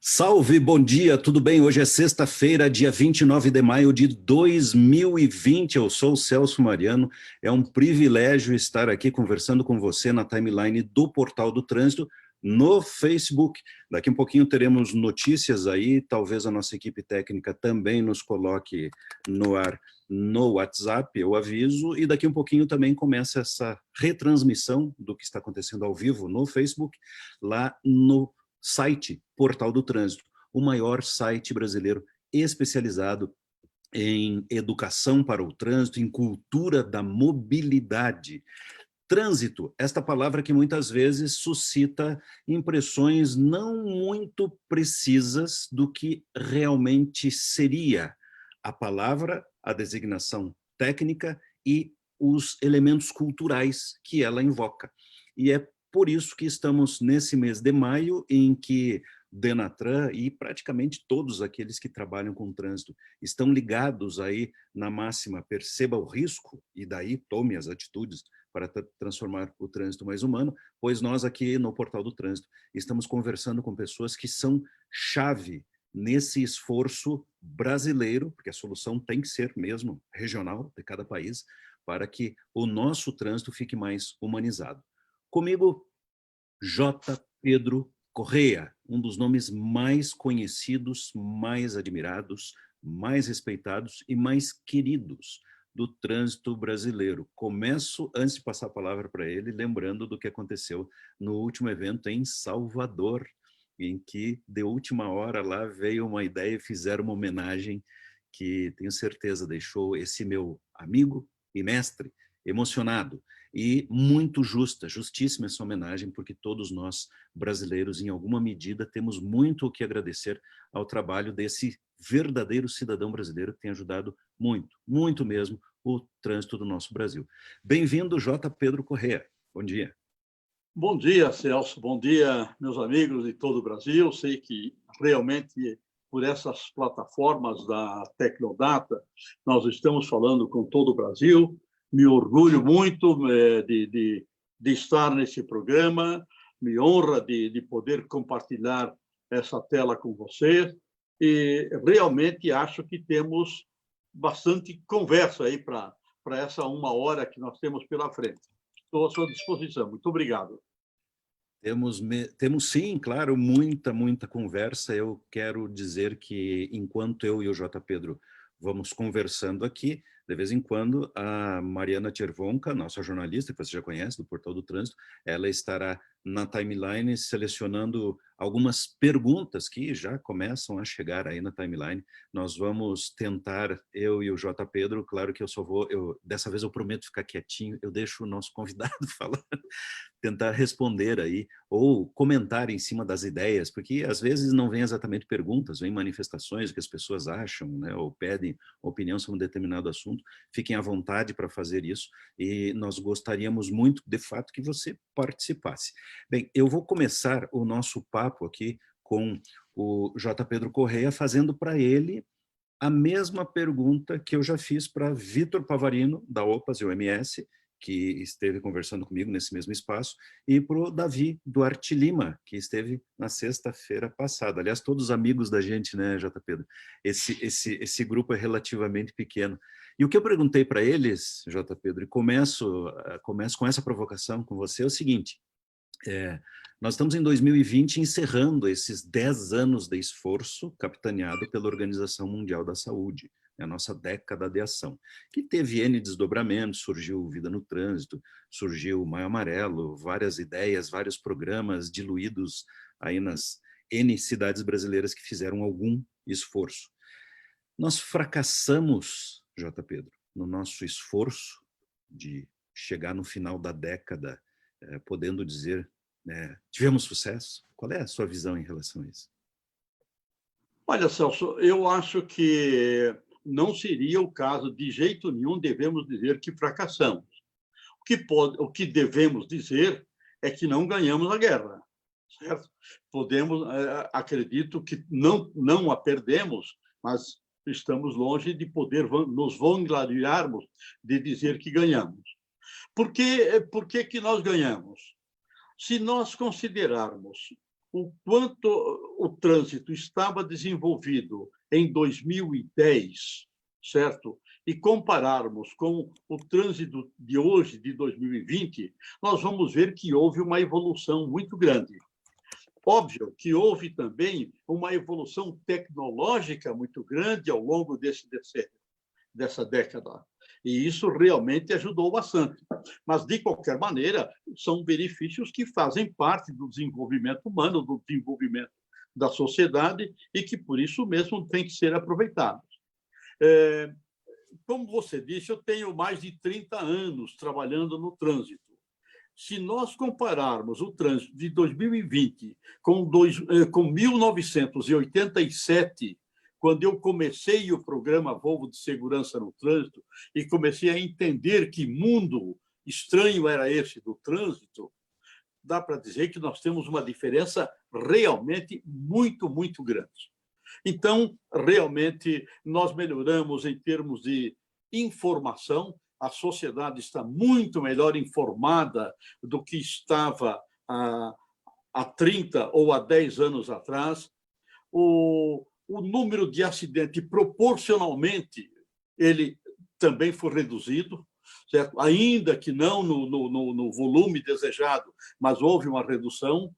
Salve, bom dia, tudo bem? Hoje é sexta-feira, dia 29 de maio de 2020. Eu sou o Celso Mariano. É um privilégio estar aqui conversando com você na timeline do Portal do Trânsito no Facebook. Daqui um pouquinho teremos notícias aí, talvez a nossa equipe técnica também nos coloque no ar no WhatsApp, eu aviso, e daqui um pouquinho também começa essa retransmissão do que está acontecendo ao vivo no Facebook, lá no site Portal do Trânsito, o maior site brasileiro especializado em educação para o trânsito, em cultura da mobilidade. Trânsito, esta palavra que muitas vezes suscita impressões não muito precisas do que realmente seria a palavra, a designação técnica e os elementos culturais que ela invoca. E é por isso que estamos nesse mês de maio, em que Denatran e praticamente todos aqueles que trabalham com trânsito estão ligados aí na máxima perceba o risco e daí tome as atitudes para transformar o trânsito mais humano, pois nós aqui no Portal do Trânsito estamos conversando com pessoas que são chave nesse esforço brasileiro, porque a solução tem que ser mesmo regional de cada país, para que o nosso trânsito fique mais humanizado. Comigo, J. Pedro Correia, um dos nomes mais conhecidos, mais admirados, mais respeitados e mais queridos do trânsito brasileiro. Começo, antes de passar a palavra para ele, lembrando do que aconteceu no último evento em Salvador, em que, de última hora, lá veio uma ideia e fizeram uma homenagem que, tenho certeza, deixou esse meu amigo e mestre emocionado. E muito justa, justíssima essa homenagem, porque todos nós, brasileiros, em alguma medida, temos muito o que agradecer ao trabalho desse verdadeiro cidadão brasileiro que tem ajudado muito, muito mesmo, o trânsito do nosso Brasil. Bem-vindo, J. Pedro Correia. Bom dia. Bom dia, Celso. Bom dia, meus amigos de todo o Brasil. Sei que realmente por essas plataformas da Tecnodata nós estamos falando com todo o Brasil. Me orgulho muito de estar nesse programa, me honra de poder compartilhar essa tela com vocês e realmente acho que temos bastante conversa aí para essa uma hora que nós temos pela frente. Estou à sua disposição. Muito obrigado. Temos sim, claro, muita conversa. Eu quero dizer que enquanto eu e o J. Pedro vamos conversando aqui, de vez em quando, a Mariana Tchervonka, nossa jornalista, que você já conhece, do Portal do Trânsito, ela estará na timeline selecionando algumas perguntas que já começam a chegar aí na timeline. Nós vamos tentar, eu e o J. Pedro, claro que dessa vez eu prometo ficar quietinho, eu deixo o nosso convidado falar, tentar responder aí, ou comentar em cima das ideias, porque às vezes não vem exatamente perguntas, vem manifestações, o que as pessoas acham, né, ou pedem opinião sobre um determinado assunto. Fiquem à vontade para fazer isso, e nós gostaríamos muito, de fato, que você participasse. Bem, eu vou começar o nosso papo aqui com o J. Pedro Correia, fazendo para ele a mesma pergunta que eu já fiz para Vitor Pavarino, da OPAS e OMS, que esteve conversando comigo nesse mesmo espaço, e para o Davi Duarte Lima, que esteve na sexta-feira passada. Aliás, todos amigos da gente, né, J. Pedro? Esse grupo é relativamente pequeno. E o que eu perguntei para eles, J. Pedro, e começo com essa provocação com você, é o seguinte: nós estamos em 2020 encerrando esses 10 anos de esforço capitaneado pela Organização Mundial da Saúde, a nossa década de ação, que teve N desdobramentos, surgiu Vida no Trânsito, surgiu Maio Amarelo, várias ideias, vários programas diluídos aí nas N cidades brasileiras que fizeram algum esforço. Nós fracassamos, J. Pedro, no nosso esforço de chegar no final da década, podendo dizer, tivemos sucesso? Qual é a sua visão em relação a isso? Olha, Celso, eu acho que não seria o caso, de jeito nenhum, devemos dizer que fracassamos. O que devemos dizer é que não ganhamos a guerra, certo? Acredito que não a perdemos, mas estamos longe de poder nos vangloriarmos de dizer que ganhamos. Por que nós ganhamos? Se nós considerarmos o quanto o trânsito estava desenvolvido em 2010, certo? E compararmos com o trânsito de hoje, de 2020, nós vamos ver que houve uma evolução muito grande. Óbvio que houve também uma evolução tecnológica muito grande ao longo dessa década. E isso realmente ajudou bastante. Mas, de qualquer maneira, são benefícios que fazem parte do desenvolvimento humano, do desenvolvimento da sociedade, e que, por isso mesmo, têm que ser aproveitados. Como você disse, eu tenho mais de 30 anos trabalhando no trânsito. Se nós compararmos o trânsito de 2020 com 1987, quando eu comecei o programa Volvo de Segurança no Trânsito e comecei a entender que mundo estranho era esse do trânsito, dá para dizer que nós temos uma diferença realmente muito, muito grande. Então, realmente, nós melhoramos em termos de informação, a sociedade está muito melhor informada do que estava há 30 ou há 10 anos atrás. O número de acidentes, proporcionalmente, ele também foi reduzido, certo? Ainda que não no volume desejado, mas houve uma redução.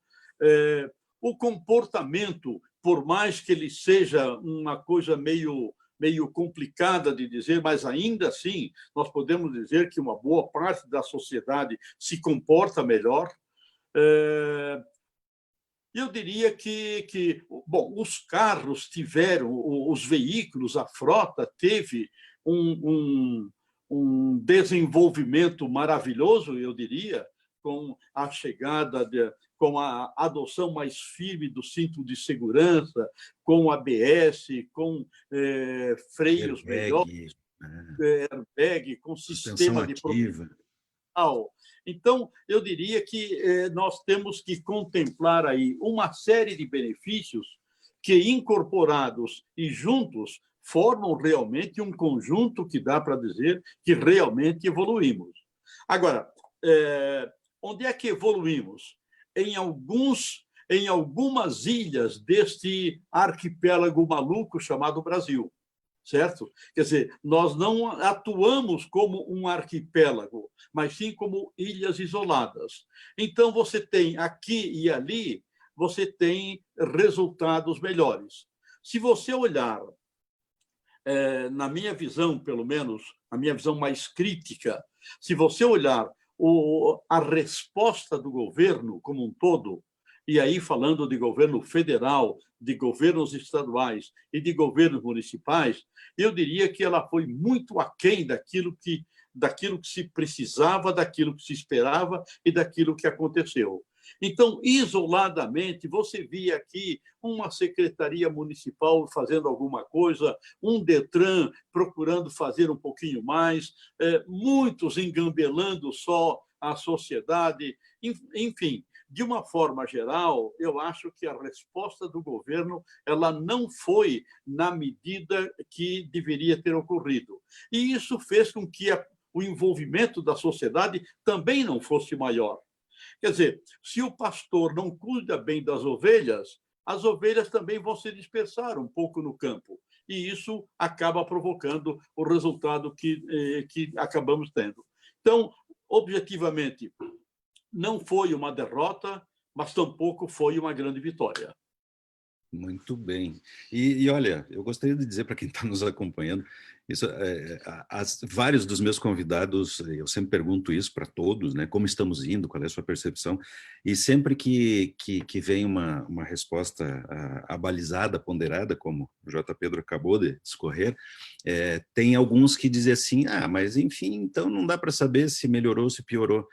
O comportamento, por mais que ele seja uma coisa meio complicada de dizer, mas ainda assim nós podemos dizer que uma boa parte da sociedade se comporta melhor. Eu diria que bom, os carros tiveram, os veículos, a frota teve um desenvolvimento maravilhoso, eu diria, com a chegada, com a adoção mais firme do cinto de segurança, com ABS, com freios melhores, airbag, com sistema de proteção. Então, eu diria que nós temos que contemplar aí uma série de benefícios que, incorporados e juntos, formam realmente um conjunto que dá para dizer que realmente evoluímos. Agora, onde é que evoluímos? Em algumas ilhas deste arquipélago maluco chamado Brasil, certo? Quer dizer, nós não atuamos como um arquipélago, mas sim como ilhas isoladas. Então, você tem aqui e ali, você tem resultados melhores. Se você olhar, na minha visão, pelo menos, a minha visão mais crítica, se você olhar a resposta do governo como um todo, e aí falando de governo federal, de governos estaduais e de governos municipais, eu diria que ela foi muito aquém daquilo que se precisava, daquilo que se esperava e daquilo que aconteceu. Então, isoladamente, você via aqui uma secretaria municipal fazendo alguma coisa, um Detran procurando fazer um pouquinho mais, muitos engambelando só a sociedade, enfim. De uma forma geral, eu acho que a resposta do governo ela não foi na medida que deveria ter ocorrido. E isso fez com que o envolvimento da sociedade também não fosse maior. Quer dizer, se o pastor não cuida bem das ovelhas, as ovelhas também vão se dispersar um pouco no campo. E isso acaba provocando o resultado que acabamos tendo. Então, objetivamente, não foi uma derrota, mas tampouco foi uma grande vitória. Muito bem. E olha, eu gostaria de dizer para quem está nos acompanhando, vários dos meus convidados, eu sempre pergunto isso para todos, né? Como estamos indo, qual é a sua percepção? E sempre que vem uma resposta abalizada, ponderada, como o J. Pedro acabou de discorrer, tem alguns que dizem assim, mas enfim, então não dá para saber se melhorou ou se piorou.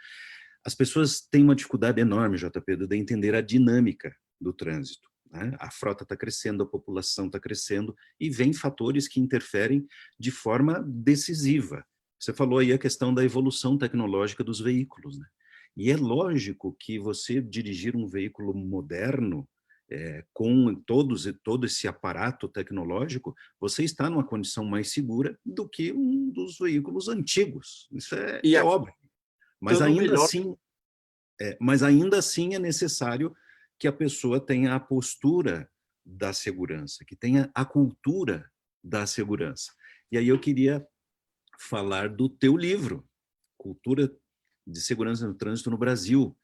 As pessoas têm uma dificuldade enorme, J. Pedro, de entender a dinâmica do trânsito. A frota está crescendo, a população está crescendo e vem fatores que interferem de forma decisiva. Você falou aí a questão da evolução tecnológica dos veículos, né? E é lógico que você dirigir um veículo moderno, com todo esse aparato tecnológico, você está numa condição mais segura do que um dos veículos antigos. Isso é óbvio. Mas ainda assim é necessário que a pessoa tenha a postura da segurança, que tenha a cultura da segurança. E aí eu queria falar do teu livro, Cultura de Segurança no Trânsito no Brasil.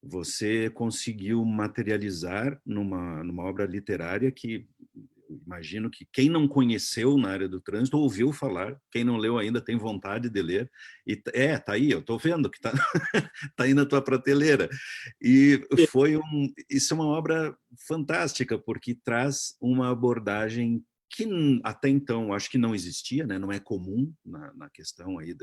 Você conseguiu materializar numa obra literária que imagino que quem não conheceu na área do trânsito ouviu falar, quem não leu ainda tem vontade de ler. E tá aí, eu estou vendo que tá, tá aí na tua prateleira. E isso é uma obra fantástica, porque traz uma abordagem que até então acho que não existia, né? Não é comum na questão aí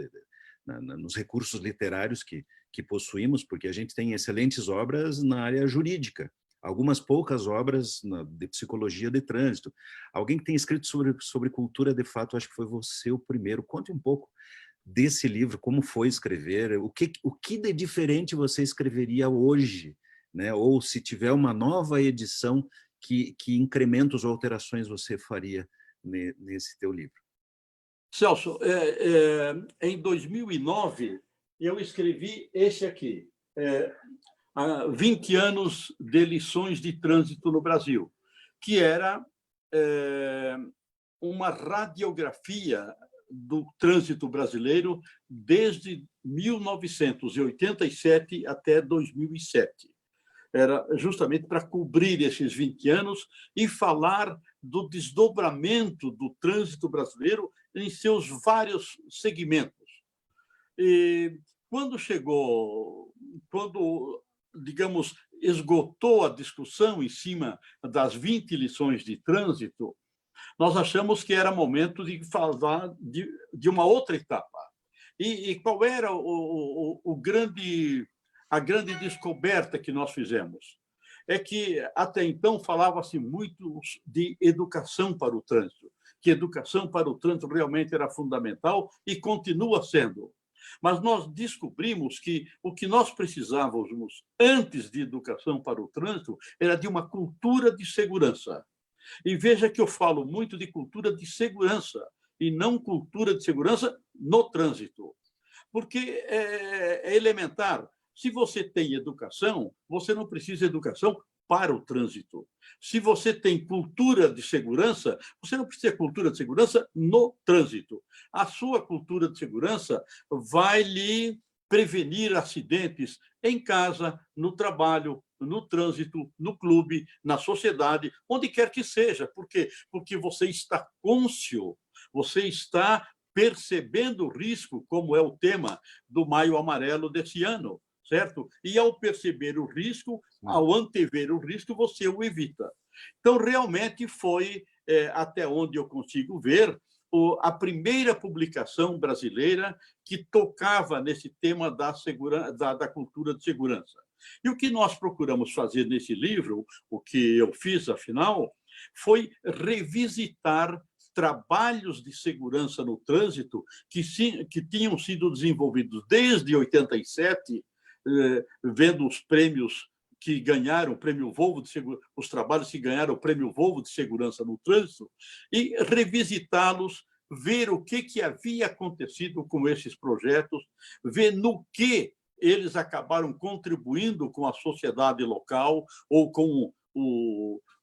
nos recursos literários que possuímos, porque a gente tem excelentes obras na área jurídica, algumas poucas obras de psicologia de trânsito. Alguém que tem escrito sobre cultura, de fato, acho que foi você o primeiro. Conte um pouco desse livro, como foi escrever, o que de diferente você escreveria hoje, né? Ou se tiver uma nova edição, que incrementos ou alterações você faria nesse teu livro? Celso, em 2009, eu escrevi esse aqui, 20 anos de lições de trânsito no Brasil, que era uma radiografia do trânsito brasileiro desde 1987 até 2007. Era justamente para cobrir esses 20 anos e falar do desdobramento do trânsito brasileiro em seus vários segmentos. E quando digamos, esgotou a discussão em cima das 20 lições de trânsito, nós achamos que era momento de falar de uma outra etapa. E qual era a grande descoberta que nós fizemos? É que, até então, falava-se muito de educação para o trânsito, que educação para o trânsito realmente era fundamental e continua sendo. Mas nós descobrimos que o que nós precisávamos antes de educação para o trânsito era de uma cultura de segurança. E veja que eu falo muito de cultura de segurança e não cultura de segurança no trânsito. Porque é elementar. Se você tem educação, você não precisa de educação para o trânsito. Se você tem cultura de segurança, você não precisa de cultura de segurança no trânsito. A sua cultura de segurança vai lhe prevenir acidentes em casa, no trabalho, no trânsito, no clube, na sociedade, onde quer que seja. Por quê? Porque você está cônscio, você está percebendo o risco, como é o tema do Maio Amarelo desse ano, certo? E ao perceber o risco, ao antever o risco, você o evita. Então, realmente foi, até onde eu consigo ver, a primeira publicação brasileira que tocava nesse tema da cultura de segurança. E o que nós procuramos fazer nesse livro, o que eu fiz, afinal, foi revisitar trabalhos de segurança no trânsito que tinham sido desenvolvidos desde 87, vendo os prêmios que ganharam o prêmio Volvo de segurança, os trabalhos que ganharam o prêmio Volvo de segurança no trânsito, e revisitá-los, ver o que havia acontecido com esses projetos, ver no que eles acabaram contribuindo com a sociedade local ou com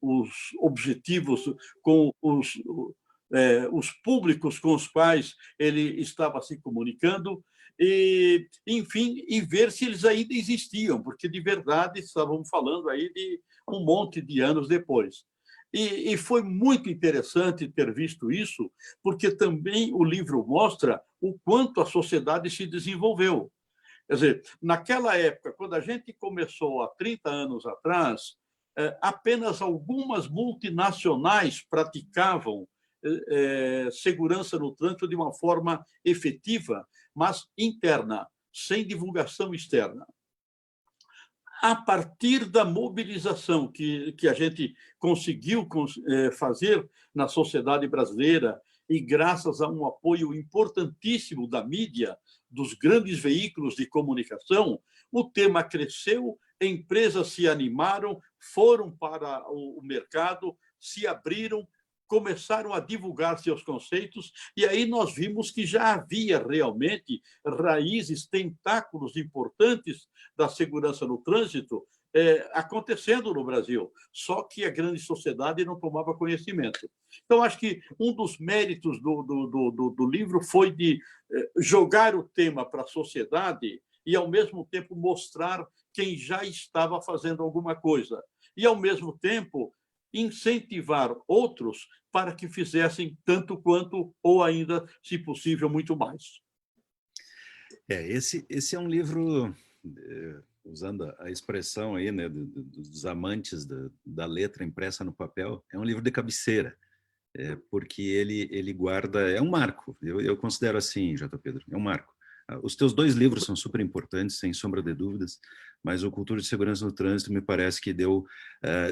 os objetivos, com os públicos com os quais ele estava se comunicando, e, enfim, e ver se eles ainda existiam, porque, de verdade, estávamos falando aí de um monte de anos depois. E foi muito interessante ter visto isso, porque também o livro mostra o quanto a sociedade se desenvolveu. Quer dizer, naquela época, quando a gente começou há 30 anos atrás, apenas algumas multinacionais praticavam segurança no trânsito de uma forma efetiva, mas interna, sem divulgação externa. A partir da mobilização que a gente conseguiu fazer na sociedade brasileira e graças a um apoio importantíssimo da mídia, dos grandes veículos de comunicação, o tema cresceu, empresas se animaram, foram para o mercado, se abriram, começaram a divulgar seus conceitos, e aí nós vimos que já havia realmente raízes, tentáculos importantes da segurança no trânsito acontecendo no Brasil, só que a grande sociedade não tomava conhecimento. Então, acho que um dos méritos do livro foi de jogar o tema para a sociedade e, ao mesmo tempo, mostrar quem já estava fazendo alguma coisa. E, ao mesmo tempo, incentivar outros para que fizessem tanto quanto, ou ainda, se possível, muito mais. Esse é um livro, usando a expressão aí, né, dos amantes da letra impressa no papel, é um livro de cabeceira, porque ele guarda, é um marco, eu considero assim, J. Pedro, é um marco. Os teus 2 livros são super importantes, sem sombra de dúvidas, mas o Cultura de Segurança no Trânsito me parece que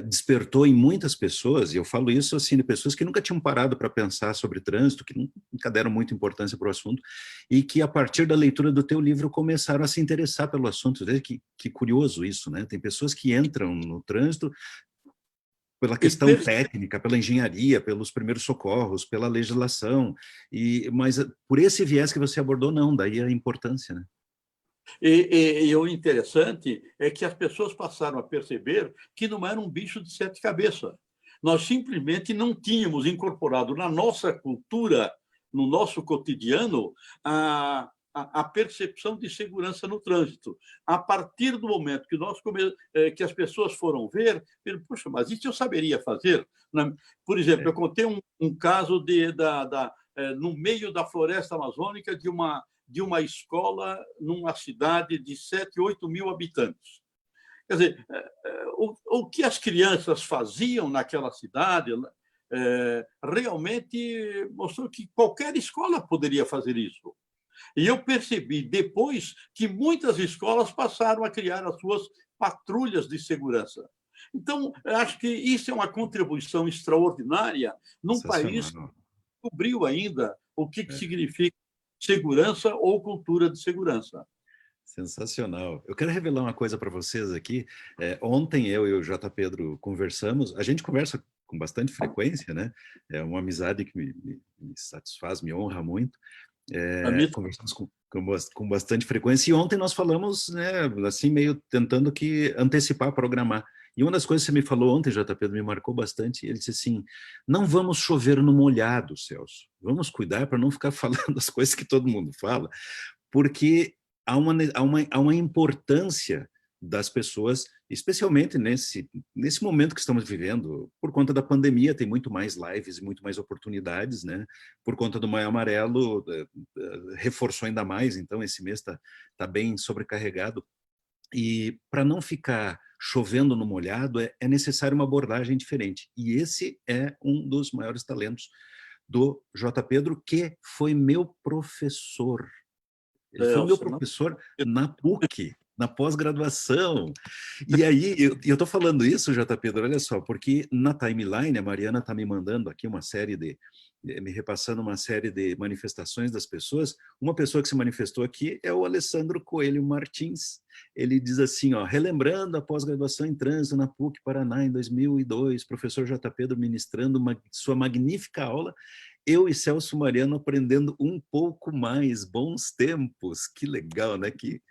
despertou em muitas pessoas, e eu falo isso assim, de pessoas que nunca tinham parado para pensar sobre trânsito, que nunca deram muita importância para o assunto, e que a partir da leitura do teu livro começaram a se interessar pelo assunto. Veja que curioso isso, né? Tem pessoas que entram no trânsito pela questão técnica, pela engenharia, pelos primeiros socorros, pela legislação, mas por esse viés que você abordou, não, daí a importância, né? E o interessante é que as pessoas passaram a perceber que não era um bicho de 7 cabeças. Nós simplesmente não tínhamos incorporado na nossa cultura, no nosso cotidiano, a percepção de segurança no trânsito. A partir do momento que as pessoas foram ver, puxa, mas isso eu saberia fazer? Por exemplo, eu contei um caso no meio da floresta amazônica de uma escola numa cidade de 7, 8 mil habitantes. Quer dizer, o que as crianças faziam naquela cidade realmente mostrou que qualquer escola poderia fazer isso. E eu percebi depois que muitas escolas passaram a criar as suas patrulhas de segurança. Então, acho que isso é uma contribuição extraordinária num país que descobriu ainda o que significa segurança ou cultura de segurança. Sensacional. Eu quero revelar uma coisa para vocês aqui. Ontem eu e o J. Pedro conversamos, a gente conversa com bastante frequência, né? É uma amizade que me satisfaz, me honra muito. Conversamos com bastante frequência, e ontem nós falamos, né, assim, meio tentando antecipar, programar. E uma das coisas que você me falou ontem, J. Pedro, me marcou bastante. Ele disse assim: não vamos chover no molhado, Celso. Vamos cuidar para não ficar falando as coisas que todo mundo fala, porque há uma importância das pessoas, especialmente nesse momento que estamos vivendo, por conta da pandemia, tem muito mais lives e muito mais oportunidades, né? Por conta do Maio Amarelo, reforçou ainda mais, então esse mês tá bem sobrecarregado. E para não ficar chovendo no molhado, é necessário uma abordagem diferente. E esse é um dos maiores talentos do J. Pedro, que foi meu professor. Ele foi meu professor na PUC, na pós-graduação. E aí, eu estou falando isso, J. Pedro, olha só, porque na timeline, a Mariana está me mandando aqui me repassando uma série de manifestações das pessoas. Uma pessoa que se manifestou aqui é o Alessandro Coelho Martins. Ele diz assim, ó: relembrando a pós-graduação em trânsito na PUC Paraná em 2002, professor J. Pedro ministrando sua magnífica aula, eu e Celso Mariano aprendendo um pouco mais. Bons tempos. Que legal, né? Que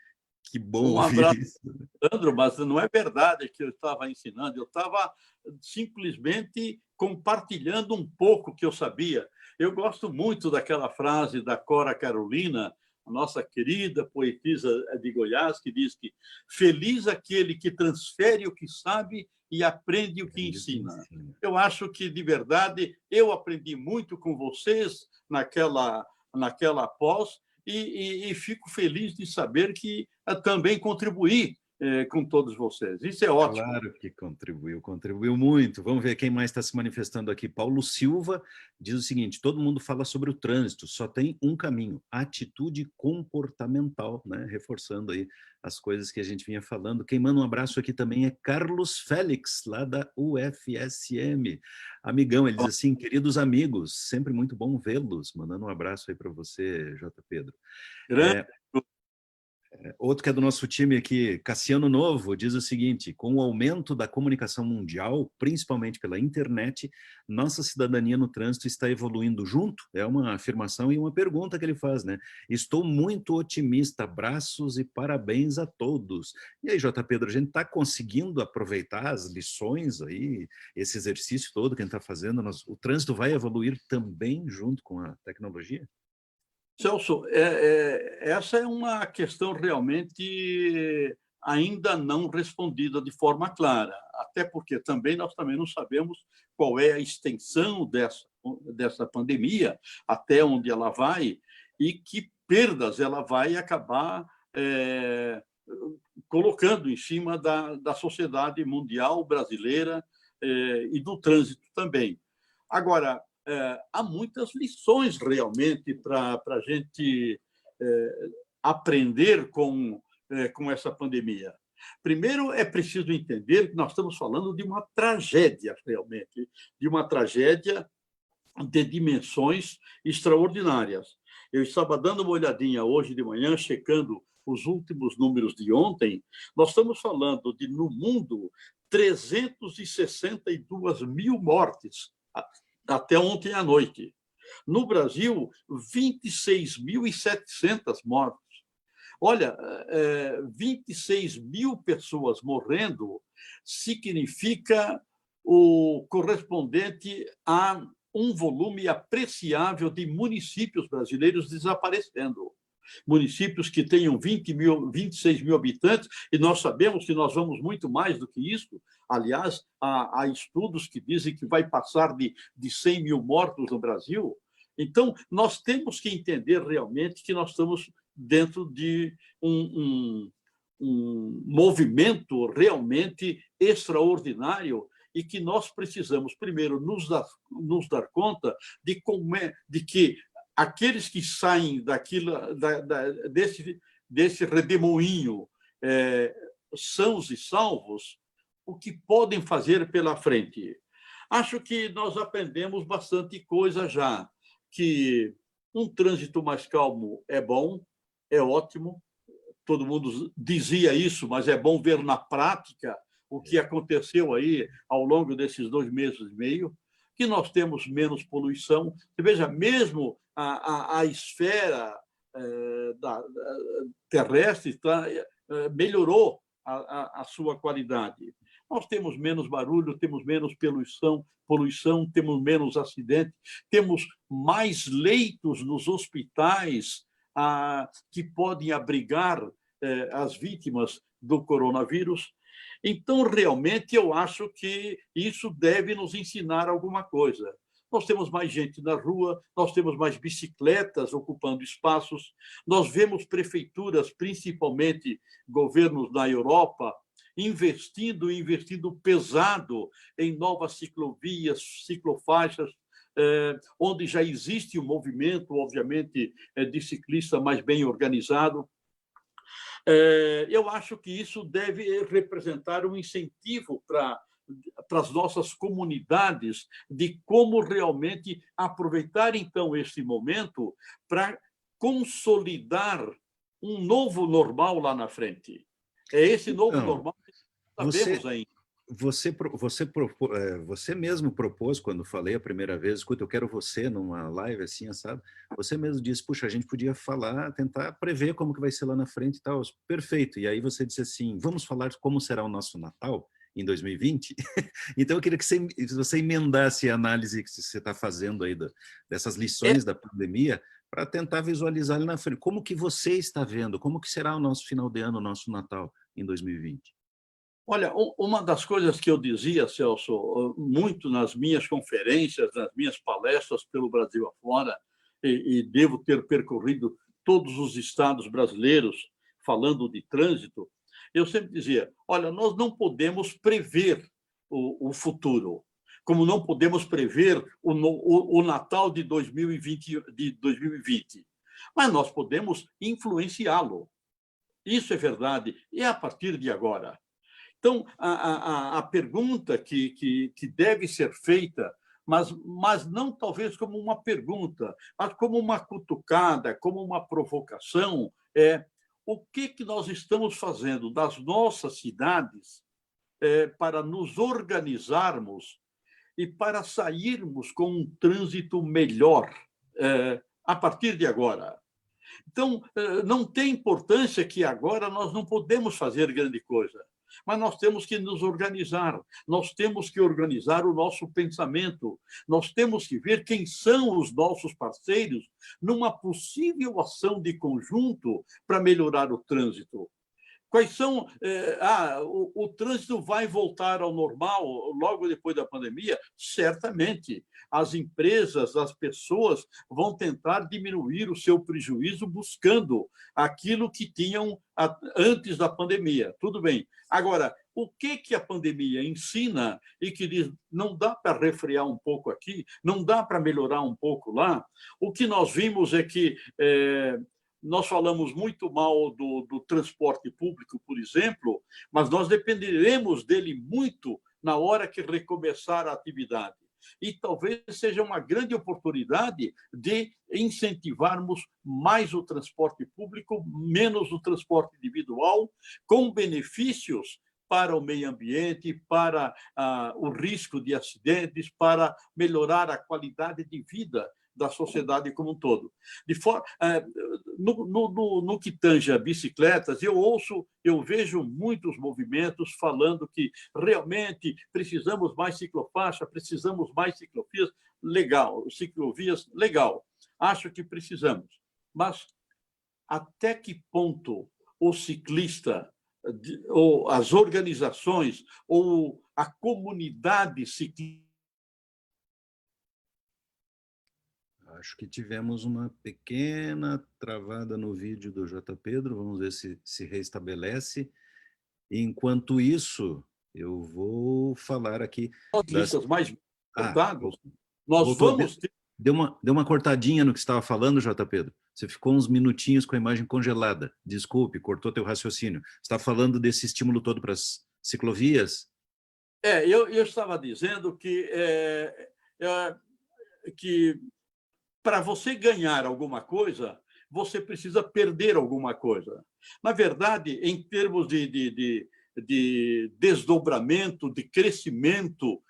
bom ouvir isso. Sandro, mas não é verdade que eu estava ensinando, eu estava simplesmente compartilhando um pouco que eu sabia. Eu gosto muito daquela frase da Cora Carolina, a nossa querida poetisa de Goiás, que diz que feliz aquele que transfere o que sabe e aprende o que ensina. Eu acho que, de verdade, eu aprendi muito com vocês naquela pós, e fico feliz de saber que também contribuí com todos vocês. Isso é ótimo. Claro que contribuiu muito. Vamos ver quem mais está se manifestando aqui. Paulo Silva diz o seguinte: todo mundo fala sobre o trânsito, só tem um caminho, atitude comportamental, né? Reforçando aí as coisas que a gente vinha falando. Quem manda um abraço aqui também é Carlos Félix, lá da UFSM. Amigão, ele diz assim: queridos amigos, sempre muito bom vê-los. Mandando um abraço aí para você, J. Pedro. Grande. Outro que é do nosso time aqui, Cassiano Novo, diz o seguinte: com o aumento da comunicação mundial, principalmente pela internet, nossa cidadania no trânsito está evoluindo junto? É uma afirmação e uma pergunta que ele faz, né? Estou muito otimista, abraços e parabéns a todos. E aí, J. Pedro, a gente está conseguindo aproveitar as lições aí, esse exercício todo que a gente está fazendo? O trânsito vai evoluir também junto com a tecnologia? Celso, essa é uma questão realmente ainda não respondida de forma clara, até porque nós também não sabemos qual é a extensão dessa pandemia, até onde ela vai e que perdas ela vai acabar colocando em cima da sociedade mundial brasileira e do trânsito também. Agora, há muitas lições realmente para a gente aprender com essa pandemia. Primeiro, é preciso entender que nós estamos falando de uma tragédia, realmente, de uma tragédia de dimensões extraordinárias. Eu estava dando uma olhadinha hoje de manhã, checando os últimos números de ontem. Nós estamos falando de, no mundo, 362 mil mortes até ontem à noite. No Brasil, 26.700 mortos. Olha, 26 mil pessoas morrendo significa o correspondente a um volume apreciável de municípios brasileiros desaparecendo. Municípios que tenham 26 mil habitantes, e nós sabemos que nós vamos muito mais do que isso. Aliás, há estudos que dizem que vai passar de 100 mil mortos no Brasil. Então, nós temos que entender realmente que nós estamos dentro de um movimento realmente extraordinário e que nós precisamos, primeiro, nos dar conta de que aqueles que saem desse redemoinho sãos e salvos, o que podem fazer pela frente. Acho que nós aprendemos bastante coisa já, que um trânsito mais calmo é bom, é ótimo, todo mundo dizia isso, mas é bom ver na prática o que aconteceu aí ao longo desses 2 meses e meio, que nós temos menos poluição. Você veja, mesmo a esfera terrestre melhorou a sua qualidade. Nós temos menos barulho, temos menos poluição, temos menos acidente, temos mais leitos nos hospitais que podem abrigar as vítimas do coronavírus. Então, realmente, eu acho que isso deve nos ensinar alguma coisa. Nós temos mais gente na rua, nós temos mais bicicletas ocupando espaços, nós vemos prefeituras, principalmente governos na Europa, investindo pesado em novas ciclovias, ciclofaixas, onde já existe um movimento, obviamente, de ciclista mais bem organizado. Eu acho que isso deve representar um incentivo para as nossas comunidades de como realmente aproveitar, então, esse momento para consolidar um novo normal lá na frente. É esse novo normal que sabemos ainda. Você mesmo propôs, quando falei a primeira vez, escuta, eu quero você numa live assim, sabe? Você mesmo disse, puxa, a gente podia falar, tentar prever como que vai ser lá na frente e tal. Perfeito. E aí você disse assim, vamos falar como será o nosso Natal em 2020? Então eu queria que você emendasse a análise que você está fazendo aí dessas lições da pandemia para tentar visualizar ali na frente. Como que você está vendo? Como que será o nosso final de ano, o nosso Natal em 2020? Olha, uma das coisas que eu dizia, Celso, muito nas minhas conferências, nas minhas palestras pelo Brasil afora, e devo ter percorrido todos os estados brasileiros falando de trânsito, eu sempre dizia, olha, nós não podemos prever o futuro, como não podemos prever o Natal de 2020, mas nós podemos influenciá-lo. Isso é verdade, e é a partir de agora. Então, a pergunta que deve ser feita, mas não talvez como uma pergunta, mas como uma cutucada, como uma provocação, é o que nós estamos fazendo das nossas cidades para nos organizarmos e para sairmos com um trânsito melhor a partir de agora. Então, não tem importância que agora nós não podemos fazer grande coisa, mas nós temos que nos organizar, nós temos que organizar o nosso pensamento, nós temos que ver quem são os nossos parceiros numa possível ação de conjunto para melhorar o trânsito. Quais são... o trânsito vai voltar ao normal logo depois da pandemia? Certamente. As empresas, as pessoas vão tentar diminuir o seu prejuízo buscando aquilo que tinham antes da pandemia. Tudo bem. Agora, o que a pandemia ensina e que diz não dá para refrear um pouco aqui, não dá para melhorar um pouco lá? O que nós vimos é que... nós falamos muito mal do transporte público, por exemplo, mas nós dependeremos dele muito na hora que recomeçar a atividade. E talvez seja uma grande oportunidade de incentivarmos mais o transporte público, menos o transporte individual, com benefícios para o meio ambiente, para o risco de acidentes, para melhorar a qualidade de vida da sociedade como um todo. No que tange a bicicletas, eu vejo muitos movimentos falando que realmente precisamos mais ciclofaixa, precisamos mais ciclovias, legal. Acho que precisamos. Mas até que ponto o ciclista, ou as organizações, ou a comunidade ciclista... Acho que tivemos uma pequena travada no vídeo do J. Pedro, vamos ver se restabelece. Enquanto isso, eu vou falar aqui... Ciclistas mais voltados, nós voltou, vamos ter... Deu uma cortadinha no que você estava falando, J. Pedro. Você ficou uns minutinhos com a imagem congelada. Desculpe, cortou teu raciocínio. Você está falando desse estímulo todo para as ciclovias? Eu estava dizendo que para você ganhar alguma coisa, você precisa perder alguma coisa. Na verdade, em termos de desdobramento, de crescimento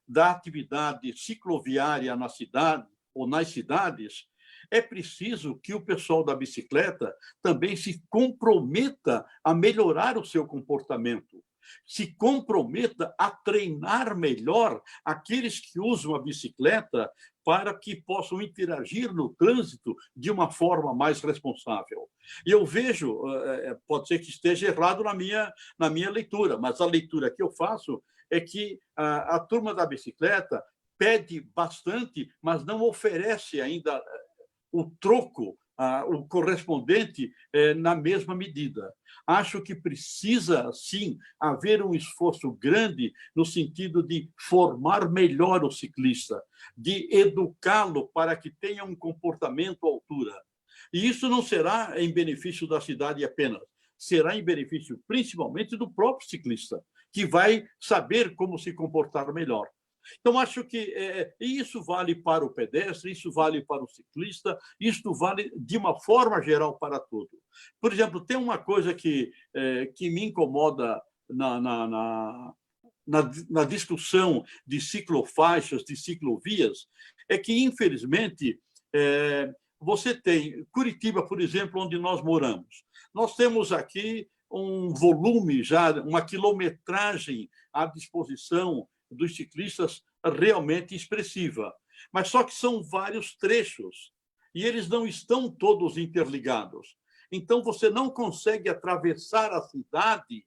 da atividade cicloviária na cidade ou nas cidades, é preciso que o pessoal da bicicleta também se comprometa a melhorar o seu comportamento, se comprometa a treinar melhor aqueles que usam a bicicleta para que possam interagir no trânsito de uma forma mais responsável. E eu vejo, pode ser que esteja errado na minha leitura, mas a leitura que eu faço é que a turma da bicicleta pede bastante, mas não oferece ainda o troco, o correspondente na mesma medida. Acho que precisa, sim, haver um esforço grande no sentido de formar melhor o ciclista, de educá-lo para que tenha um comportamento à altura. E isso não será em benefício da cidade apenas, será em benefício principalmente do próprio ciclista, que vai saber como se comportar melhor. Então, acho que isso vale para o pedestre, isso vale para o ciclista, isso vale de uma forma geral para tudo. Por exemplo, tem uma coisa que me incomoda na discussão de ciclofaixas, de ciclovias, é que, infelizmente, você tem Curitiba, por exemplo, onde nós moramos. Nós temos aqui um volume já, uma quilometragem à disposição dos ciclistas realmente expressiva. Mas só que são vários trechos e eles não estão todos interligados. Então, você não consegue atravessar a cidade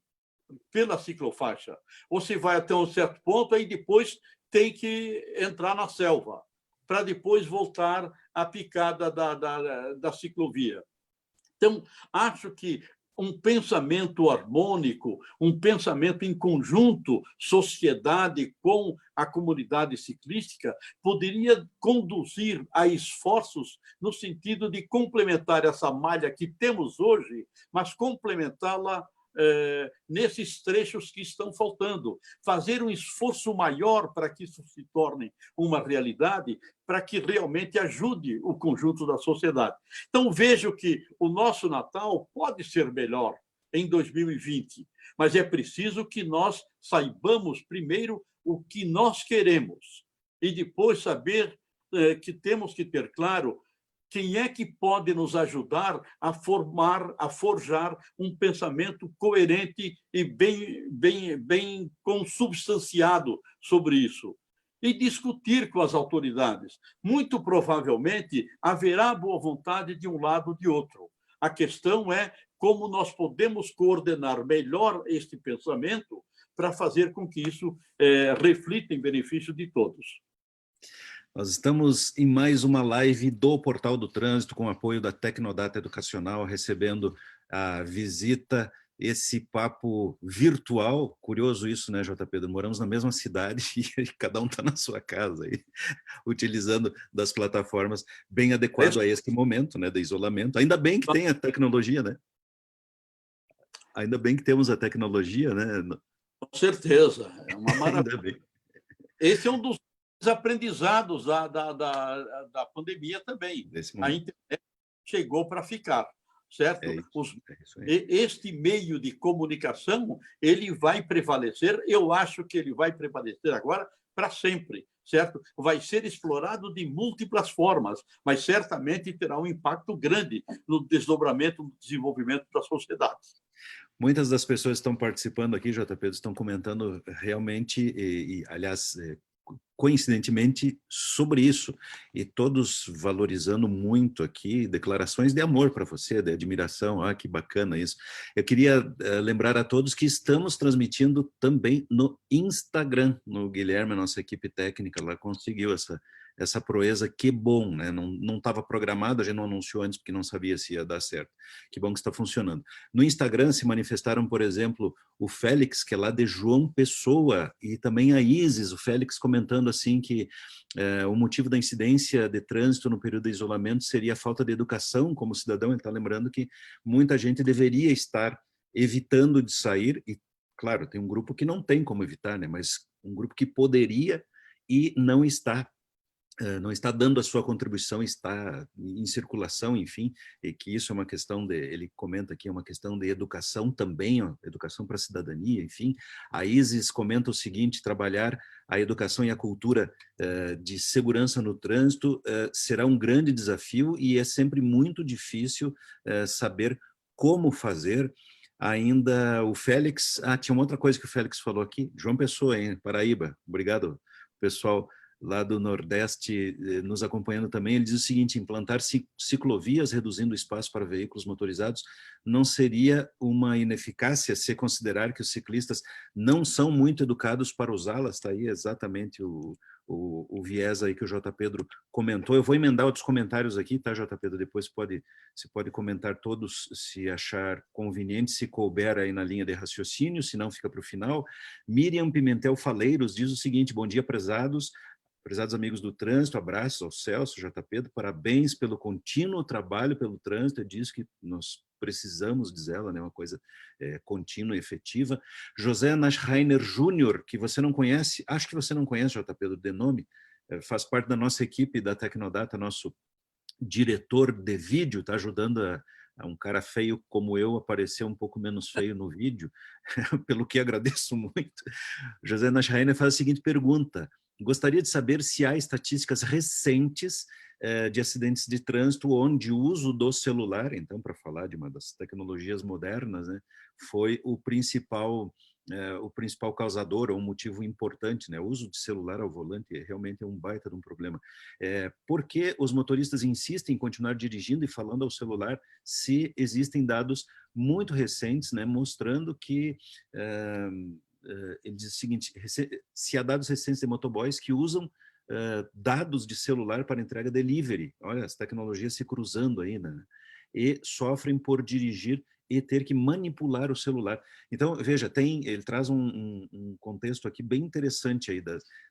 pela ciclofaixa. Você vai até um certo ponto, aí depois tem que entrar na selva, para depois voltar à picada da ciclovia. Então, acho que um pensamento harmônico, um pensamento em conjunto, sociedade com a comunidade ciclística, poderia conduzir a esforços no sentido de complementar essa malha que temos hoje, mas complementá-la nesses trechos que estão faltando, fazer um esforço maior para que isso se torne uma realidade, para que realmente ajude o conjunto da sociedade. Então, vejo que o nosso Natal pode ser melhor em 2020, mas é preciso que nós saibamos primeiro o que nós queremos e depois saber que temos que ter claro quem é que pode nos ajudar a formar, a forjar um pensamento coerente e bem consubstanciado sobre isso. E discutir com as autoridades. Muito provavelmente haverá boa vontade de um lado ou de outro. A questão é como nós podemos coordenar melhor este pensamento para fazer com que isso reflita em benefício de todos. Nós estamos em mais uma live do Portal do Trânsito, com apoio da Tecnodata Educacional, recebendo a visita, esse papo virtual. Curioso isso, né, J. Pedro? Moramos na mesma cidade e cada um está na sua casa, aí, utilizando das plataformas, bem adequado a este momento, né, de isolamento. Ainda bem que tem a tecnologia, né? Ainda bem que temos a tecnologia, né? Com certeza, é uma maravilha. Ainda bem. Esse é um dos aprendizados da pandemia também. A internet chegou para ficar, certo? Este meio de comunicação, ele vai prevalecer, eu acho que ele vai prevalecer agora para sempre, certo? Vai ser explorado de múltiplas formas, mas certamente terá um impacto grande no desdobramento, no desenvolvimento da sociedade. Muitas das pessoas que estão participando aqui, JP, estão comentando realmente, aliás, coincidentemente, sobre isso, e todos valorizando muito aqui, declarações de amor para você, de admiração. Que bacana isso. Eu queria lembrar a todos que estamos transmitindo também no Instagram, no Guilherme, a nossa equipe técnica lá conseguiu essa proeza, que bom, né? Não estava programado, a gente não anunciou antes porque não sabia se ia dar certo. Que bom que está funcionando. No Instagram se manifestaram, por exemplo, o Félix, que é lá de João Pessoa, e também a Isis, o Félix comentando assim que o motivo da incidência de trânsito no período de isolamento seria a falta de educação como cidadão. Ele está lembrando que muita gente deveria estar evitando de sair, e claro, tem um grupo que não tem como evitar, né? Mas um grupo que poderia e não está dando a sua contribuição, está em circulação, enfim, e que isso é uma questão ele comenta aqui, é uma questão de educação também, educação para a cidadania, enfim. A Isis comenta o seguinte: trabalhar a educação e a cultura de segurança no trânsito será um grande desafio e é sempre muito difícil saber como fazer. Ainda o Félix, tinha uma outra coisa que o Félix falou aqui, João Pessoa, em Paraíba, obrigado, pessoal lá do Nordeste nos acompanhando também. Ele diz o seguinte: implantar ciclovias reduzindo o espaço para veículos motorizados não seria uma ineficácia se considerar que os ciclistas não são muito educados para usá-las? Está aí exatamente o viés aí que o J. Pedro comentou. Eu vou emendar outros comentários aqui, tá, J. Pedro? Depois você pode comentar todos, se achar conveniente, se couber aí na linha de raciocínio, se não fica para o final. Miriam Pimentel Faleiros diz o seguinte: bom dia, prezados amigos do trânsito, abraços ao Celso, J. Pedro, parabéns pelo contínuo trabalho pelo trânsito, é disso que nós precisamos, diz ela, né, uma coisa contínua e efetiva. José Naschreiner Júnior, que você não conhece, acho que você não conhece, J. Pedro, de nome, faz parte da nossa equipe da Tecnodata, nosso diretor de vídeo, está ajudando a um cara feio como eu aparecer um pouco menos feio no vídeo, pelo que agradeço muito. José Naschreiner faz a seguinte pergunta: gostaria de saber se há estatísticas recentes de acidentes de trânsito onde o uso do celular, então, para falar de uma das tecnologias modernas, né, foi o principal causador, ou um motivo importante, né? O uso de celular ao volante realmente é um baita de um problema. Por que os motoristas insistem em continuar dirigindo e falando ao celular se existem dados muito recentes, né, mostrando que ele diz o seguinte: se há dados recentes de motoboys que usam dados de celular para entrega delivery, olha as tecnologias se cruzando aí, né? E sofrem por dirigir e ter que manipular o celular. Então, veja, ele traz um contexto aqui bem interessante aí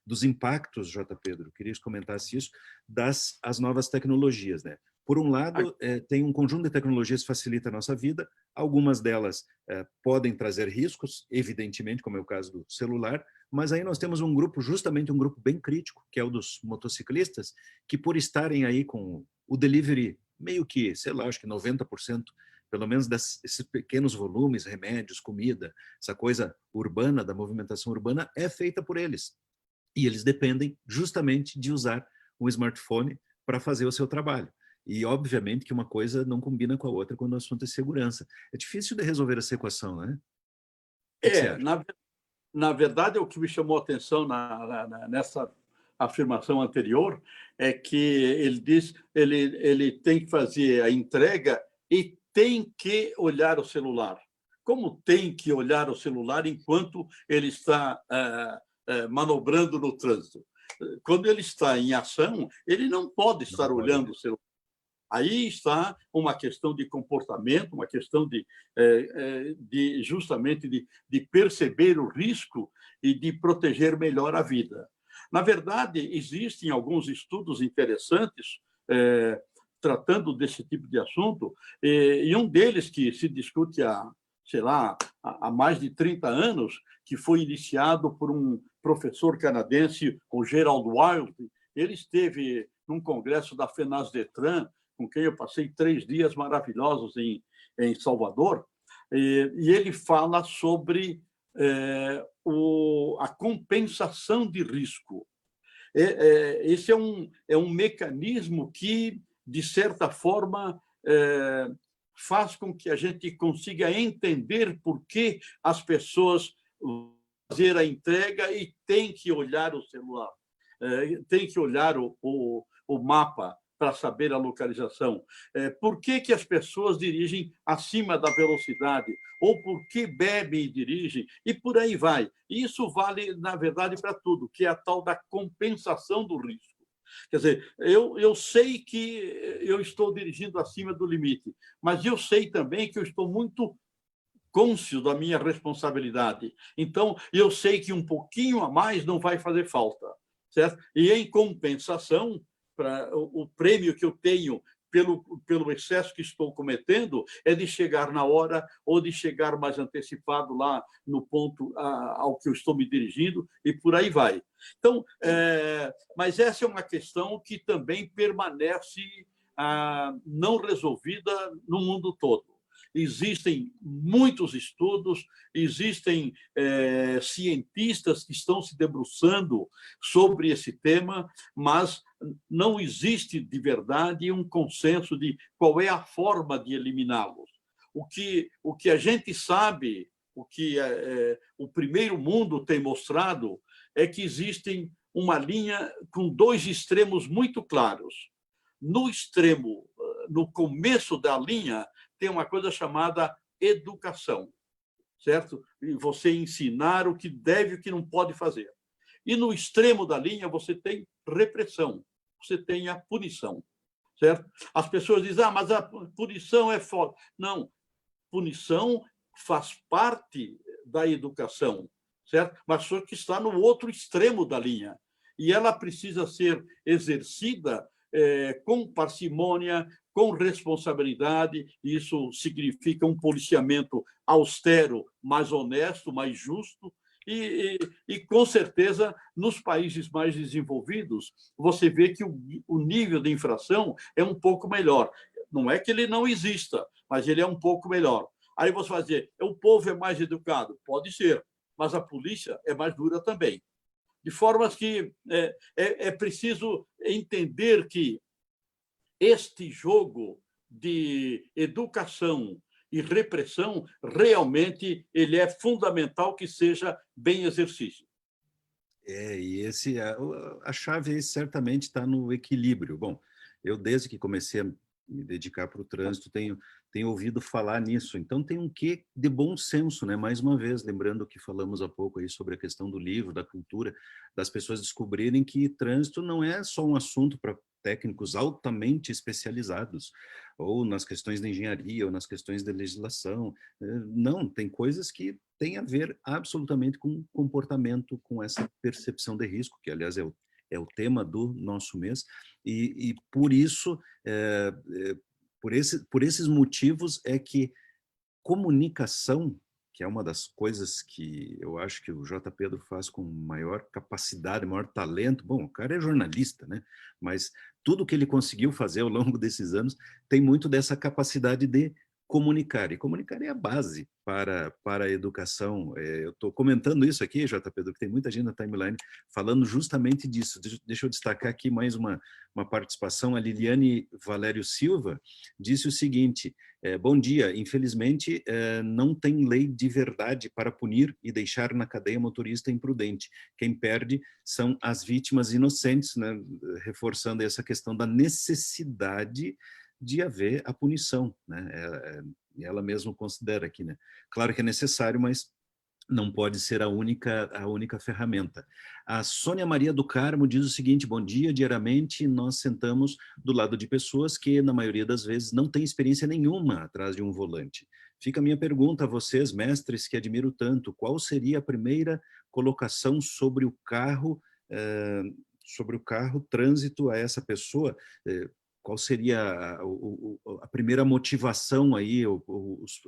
dos impactos, J. Pedro, queria que comentasse isso, as novas tecnologias, né? Por um lado, tem um conjunto de tecnologias que facilita a nossa vida, algumas delas podem trazer riscos, evidentemente, como é o caso do celular, mas aí nós temos um grupo, justamente um grupo bem crítico, que é o dos motociclistas, que por estarem aí com o delivery meio que, sei lá, acho que 90%, pelo menos desses pequenos volumes, remédios, comida, essa coisa urbana, da movimentação urbana, é feita por eles. E eles dependem justamente de usar um smartphone para fazer o seu trabalho. E, obviamente, que uma coisa não combina com a outra quando o assunto é segurança. É difícil de resolver essa equação, né? O que você É, acha? na verdade, o que me chamou a atenção nessa afirmação anterior é que ele diz ele tem que fazer a entrega e tem que olhar o celular. Como tem que olhar o celular enquanto ele está manobrando no trânsito? Quando ele está em ação, ele não pode Não estar pode olhando o mesmo. celular. Aí está uma questão de comportamento, uma questão de justamente de perceber o risco e de proteger melhor a vida. Na verdade, existem alguns estudos interessantes tratando desse tipo de assunto, e um deles que se discute há, sei lá, há mais de 30 anos, que foi iniciado por um professor canadense, o Gerald Wild. Ele esteve num congresso da FENASDETRAN, com quem eu passei 3 dias maravilhosos em Salvador, e ele fala sobre a compensação de risco. Esse é um mecanismo que, de certa forma, faz com que a gente consiga entender por que as pessoas fazer a entrega e tem que olhar o celular, tem que olhar o mapa para saber a localização. Por que, que as pessoas dirigem acima da velocidade? Ou por que bebem e dirigem? E por aí vai. Isso vale, na verdade, para tudo, que é a tal da compensação do risco. Quer dizer, eu sei que eu estou dirigindo acima do limite, mas eu sei também que eu estou muito cônscio da minha responsabilidade. Então, eu sei que um pouquinho a mais não vai fazer falta, certo? E, em compensação, para o prêmio que eu tenho pelo excesso que estou cometendo é de chegar na hora ou de chegar mais antecipado lá no ponto ao que eu estou me dirigindo e por aí vai. Então, mas essa é uma questão que também permanece não resolvida no mundo todo. Existem muitos estudos, existem cientistas que estão se debruçando sobre esse tema, mas não existe de verdade um consenso de qual é a forma de eliminá-los. O que a gente sabe, o que o primeiro mundo tem mostrado, é que existem uma linha com dois extremos muito claros. No extremo, no começo da linha, tem uma coisa chamada educação, certo? E você ensinar o que deve e o que não pode fazer. E no extremo da linha você tem repressão, você tem a punição, certo? As pessoas dizem, mas a punição é foda. Não, punição faz parte da educação, certo? Mas só que está no outro extremo da linha. E ela precisa ser exercida com parcimônia, com responsabilidade. Isso significa um policiamento austero, mais honesto, mais justo. E com certeza, nos países mais desenvolvidos, você vê que o nível de infração é um pouco melhor. Não é que ele não exista, mas ele é um pouco melhor. Aí você vai dizer, o povo é mais educado? Pode ser, mas a polícia é mais dura também. De formas que é preciso entender que este jogo de educação e repressão, realmente, ele é fundamental que seja bem exercício. E a chave aí certamente está no equilíbrio. Bom, eu desde que comecei a me dedicar para o trânsito tenho ouvido falar nisso. Então tem um quê de bom senso, né? Mais uma vez, lembrando o que falamos há pouco aí sobre a questão do livro, da cultura, das pessoas descobrirem que trânsito não é só um assunto para técnicos altamente especializados, ou nas questões de engenharia, ou nas questões de legislação. Não, tem coisas que têm a ver absolutamente com comportamento, com essa percepção de risco, que aliás é é o tema do nosso mês, e por isso, por esses motivos é que comunicação, que é uma das coisas que eu acho que o J. Pedro faz com maior capacidade, maior talento. Bom, o cara é jornalista, né? Mas tudo que ele conseguiu fazer ao longo desses anos tem muito dessa capacidade de comunicar. E comunicar é a base para a educação. Eu estou comentando isso aqui, J. Pedro, que tem muita gente na timeline falando justamente disso. Deixa eu destacar aqui mais uma participação. A Liliane Valério Silva disse o seguinte: bom dia, infelizmente não tem lei de verdade para punir e deixar na cadeia motorista imprudente. Quem perde são as vítimas inocentes, né? Reforçando essa questão da necessidade de haver a punição, né? Ela mesma considera aqui, né? Claro que é necessário, mas não pode ser a única ferramenta. A Sônia Maria do Carmo diz o seguinte: bom dia, diariamente nós sentamos do lado de pessoas que, na maioria das vezes, não têm experiência nenhuma atrás de um volante. Fica a minha pergunta a vocês, mestres, que admiro tanto: qual seria a primeira colocação sobre o carro, trânsito a essa pessoa? Qual seria a primeira motivação aí,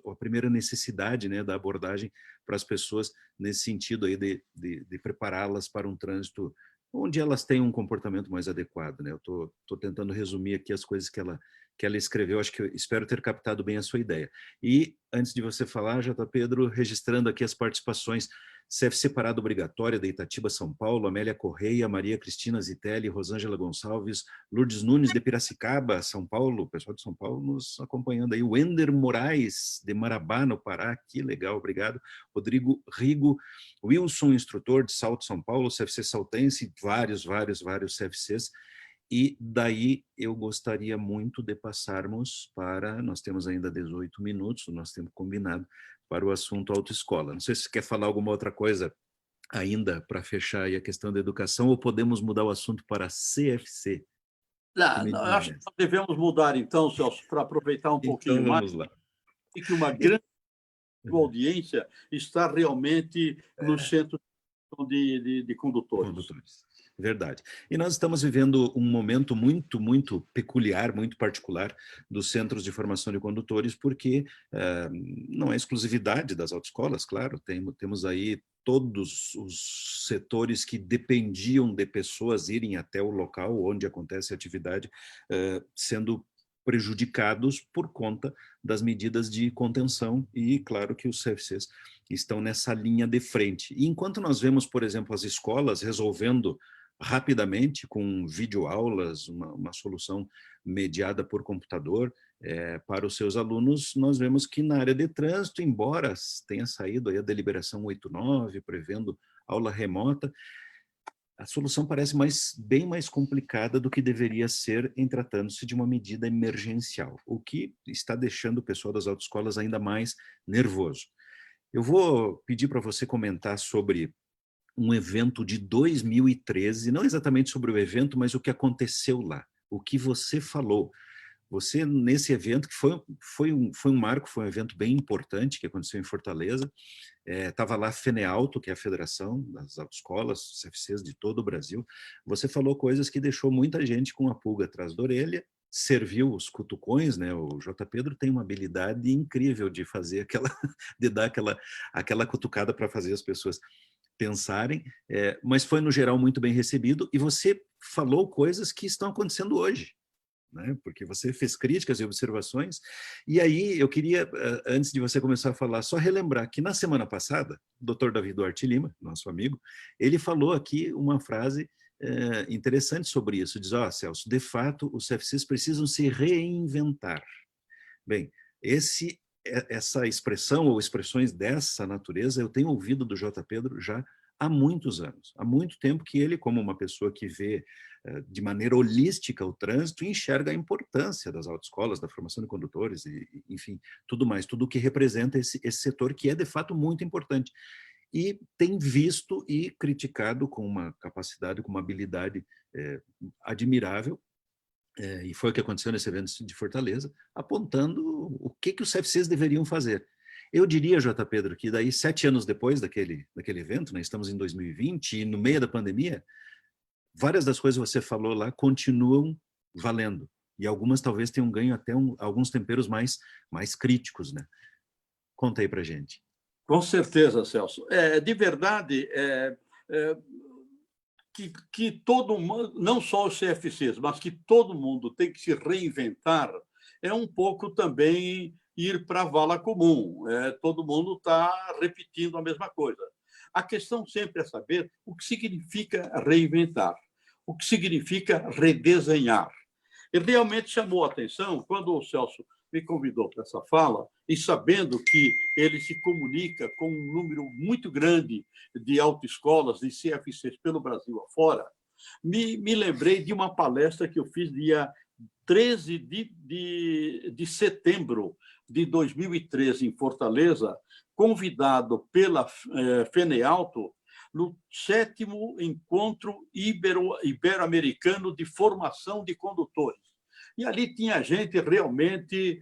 a primeira necessidade, né, da abordagem para as pessoas nesse sentido aí de prepará-las para um trânsito onde elas têm um comportamento mais adequado, né? Eu tô tentando resumir aqui as coisas que ela escreveu, acho que eu espero ter captado bem a sua ideia. E antes de você falar, J. Pedro, registrando aqui as participações: CFC Parada Obrigatória de Itatiba, São Paulo, Amélia Correia, Maria Cristina Zitelli, Rosângela Gonçalves, Lourdes Nunes de Piracicaba, São Paulo, o pessoal de São Paulo nos acompanhando aí, Wender Moraes de Marabá, no Pará, que legal, obrigado, Rodrigo Rigo, Wilson, instrutor de Salto, São Paulo, CFC Saltense, vários CFCs. E daí eu gostaria muito de passarmos para, nós temos ainda 18 minutos, o nosso tempo combinado, para o assunto autoescola. Não sei se você quer falar alguma outra coisa ainda para fechar aí a questão da educação, ou podemos mudar o assunto para CFC? Não, eu acho que nós devemos mudar, então, Celso, para aproveitar um pouquinho então, vamos mais, lá. e que uma grande audiência está realmente no centro de condutores. Verdade. E nós estamos vivendo um momento muito peculiar, muito particular dos centros de formação de condutores, porque não é exclusividade das autoescolas, claro, temos aí todos os setores que dependiam de pessoas irem até o local onde acontece a atividade, sendo prejudicados por conta das medidas de contenção, e claro que os CFCs estão nessa linha de frente. E enquanto nós vemos, por exemplo, as escolas resolvendo rapidamente com videoaulas, uma solução mediada por computador para os seus alunos, nós vemos que na área de trânsito, embora tenha saído aí a deliberação 89, prevendo aula remota, a solução parece bem mais complicada do que deveria ser em tratando-se de uma medida emergencial, o que está deixando o pessoal das autoescolas ainda mais nervoso. Eu vou pedir para você comentar sobre um evento de 2013, não exatamente sobre o evento, mas o que aconteceu lá, o que você falou. Você, nesse evento, que foi um marco, foi um evento bem importante que aconteceu em Fortaleza, estava lá a FENEALTO, que é a Federação das Autoescolas, CFCs de todo o Brasil. Você falou coisas que deixou muita gente com a pulga atrás da orelha, serviu os cutucões, né? O J. Pedro tem uma habilidade incrível de fazer de dar aquela cutucada para fazer as pessoas pensarem, mas foi no geral muito bem recebido, e você falou coisas que estão acontecendo hoje, né? Porque você fez críticas e observações, e aí eu queria, antes de você começar a falar, só relembrar que na semana passada, o Dr. Davi Duarte Lima, nosso amigo, ele falou aqui uma frase interessante sobre isso, diz: Celso, de fato, os CFCs precisam se reinventar. Bem, essa expressão ou expressões dessa natureza eu tenho ouvido do J. Pedro já há muitos anos, há muito tempo que ele, como uma pessoa que vê de maneira holística o trânsito, enxerga a importância das autoescolas, da formação de condutores, e enfim, tudo mais, tudo o que representa esse setor, que é de fato muito importante. E tem visto e criticado com uma capacidade, com uma habilidade admirável, e foi o que aconteceu nesse evento de Fortaleza, apontando o que os CFCs deveriam fazer. Eu diria, J. Pedro, que daí 7 anos depois daquele evento, né, estamos em 2020, e no meio da pandemia, várias das coisas que você falou lá continuam valendo. E algumas talvez tenham ganho até alguns temperos mais críticos, né? Conta aí pra gente. Com certeza, Celso. De verdade, que todo mundo, não só os CFCs, mas que todo mundo tem que se reinventar, é um pouco também ir para a vala comum. Todo mundo está repetindo a mesma coisa. A questão sempre é saber o que significa reinventar, o que significa redesenhar. E realmente chamou a atenção quando o Celso me convidou para essa fala, e sabendo que ele se comunica com um número muito grande de autoescolas, de CFCs pelo Brasil afora, me lembrei de uma palestra que eu fiz dia 13 de setembro de 2013, em Fortaleza, convidado pela FENEALTO, no 7º Encontro Ibero-Americano de Formação de Condutores. E ali tinha gente realmente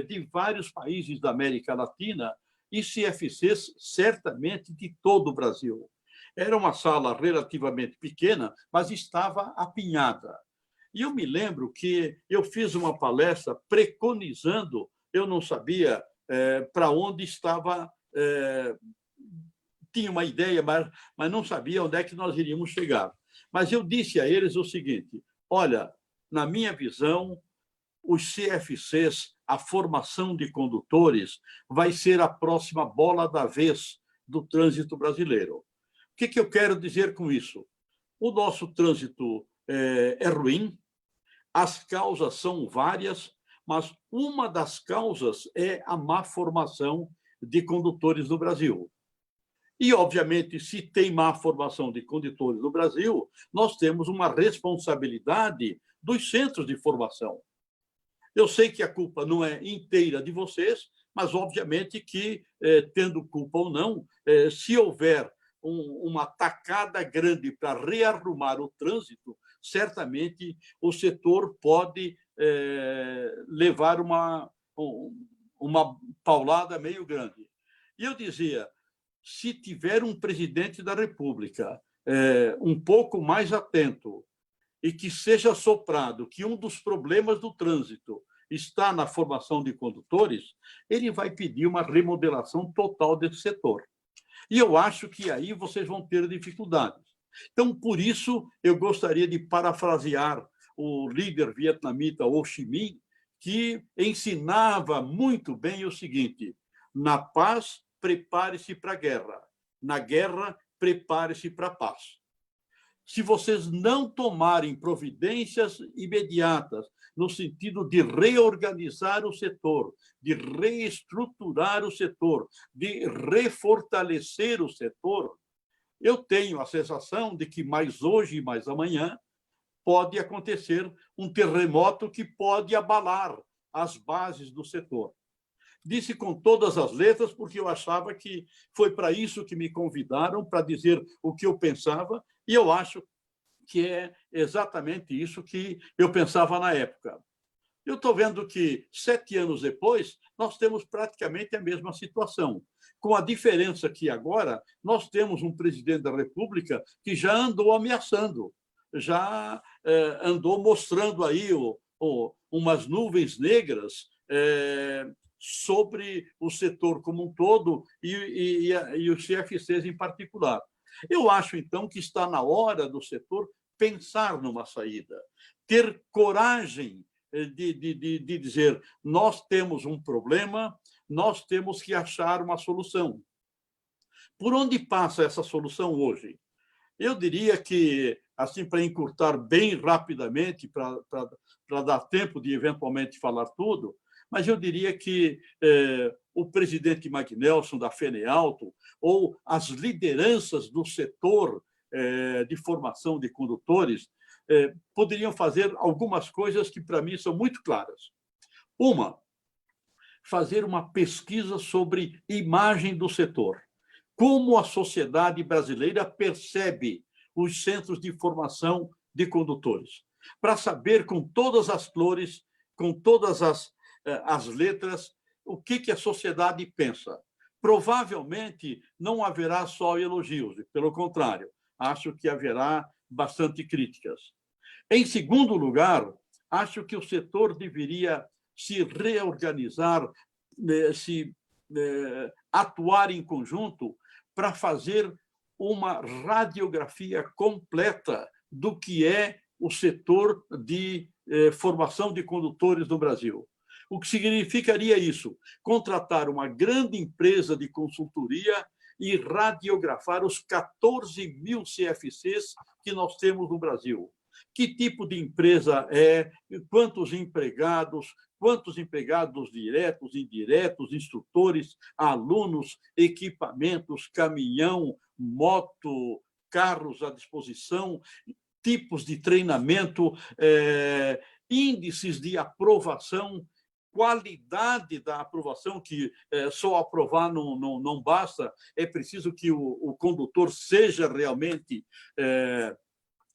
de vários países da América Latina e CFCs certamente de todo o Brasil. Era uma sala relativamente pequena, mas estava apinhada. E eu me lembro que eu fiz uma palestra preconizando, eu não sabia para onde estava, tinha uma ideia, mas não sabia onde é que nós iríamos chegar. Mas eu disse a eles o seguinte: olha, na minha visão, os CFCs, a formação de condutores, vai ser a próxima bola da vez do trânsito brasileiro. O que eu quero dizer com isso? O nosso trânsito é ruim, as causas são várias, mas uma das causas é a má formação de condutores no Brasil. E, obviamente, se tem má formação de condutores no Brasil, nós temos uma responsabilidade dos centros de formação. Eu sei que a culpa não é inteira de vocês, mas, obviamente, que, tendo culpa ou não, se houver uma tacada grande para rearrumar o trânsito, certamente o setor pode levar uma paulada meio grande. E eu dizia, se tiver um presidente da República um pouco mais atento e que seja soprado que um dos problemas do trânsito está na formação de condutores, ele vai pedir uma remodelação total desse setor. E eu acho que aí vocês vão ter dificuldades. Então, por isso, eu gostaria de parafrasear o líder vietnamita Ho Chi Minh, que ensinava muito bem o seguinte: na paz, prepare-se para a guerra. Na guerra, prepare-se para a paz. Se vocês não tomarem providências imediatas no sentido de reorganizar o setor, de reestruturar o setor, de refortalecer o setor, eu tenho a sensação de que mais hoje e mais amanhã pode acontecer um terremoto que pode abalar as bases do setor. Disse com todas as letras, porque eu achava que foi para isso que me convidaram, para dizer o que eu pensava, e eu acho que é exatamente isso que eu pensava na época. Eu estou vendo que, 7 anos depois, nós temos praticamente a mesma situação, com a diferença que agora nós temos um presidente da República que já andou ameaçando, já andou mostrando aí umas nuvens negras sobre o setor como um todo e os CFCs em particular. Eu acho, então, que está na hora do setor pensar numa saída, ter coragem de dizer: nós temos um problema, nós temos que achar uma solução. Por onde passa essa solução hoje? Eu diria que, assim, para encurtar bem rapidamente, para dar tempo de eventualmente falar tudo, mas eu diria que o presidente Magnelson da FENEALTO ou as lideranças do setor de formação de condutores poderiam fazer algumas coisas que, para mim, são muito claras. Uma, fazer uma pesquisa sobre imagem do setor. Como a sociedade brasileira percebe os centros de formação de condutores, para saber com todas as cores, com todas as letras, o que a sociedade pensa. Provavelmente não haverá só elogios, pelo contrário, acho que haverá bastante críticas. Em segundo lugar, acho que o setor deveria se reorganizar, atuar em conjunto para fazer uma radiografia completa do que é o setor de formação de condutores no Brasil. O que significaria isso? Contratar uma grande empresa de consultoria e radiografar os 14.000 CFCs que nós temos no Brasil. Que tipo de empresa é, quantos empregados diretos, indiretos, instrutores, alunos, equipamentos, caminhão, moto, carros à disposição, tipos de treinamento, índices de aprovação, qualidade da aprovação, que só aprovar não basta, é preciso que o condutor seja realmente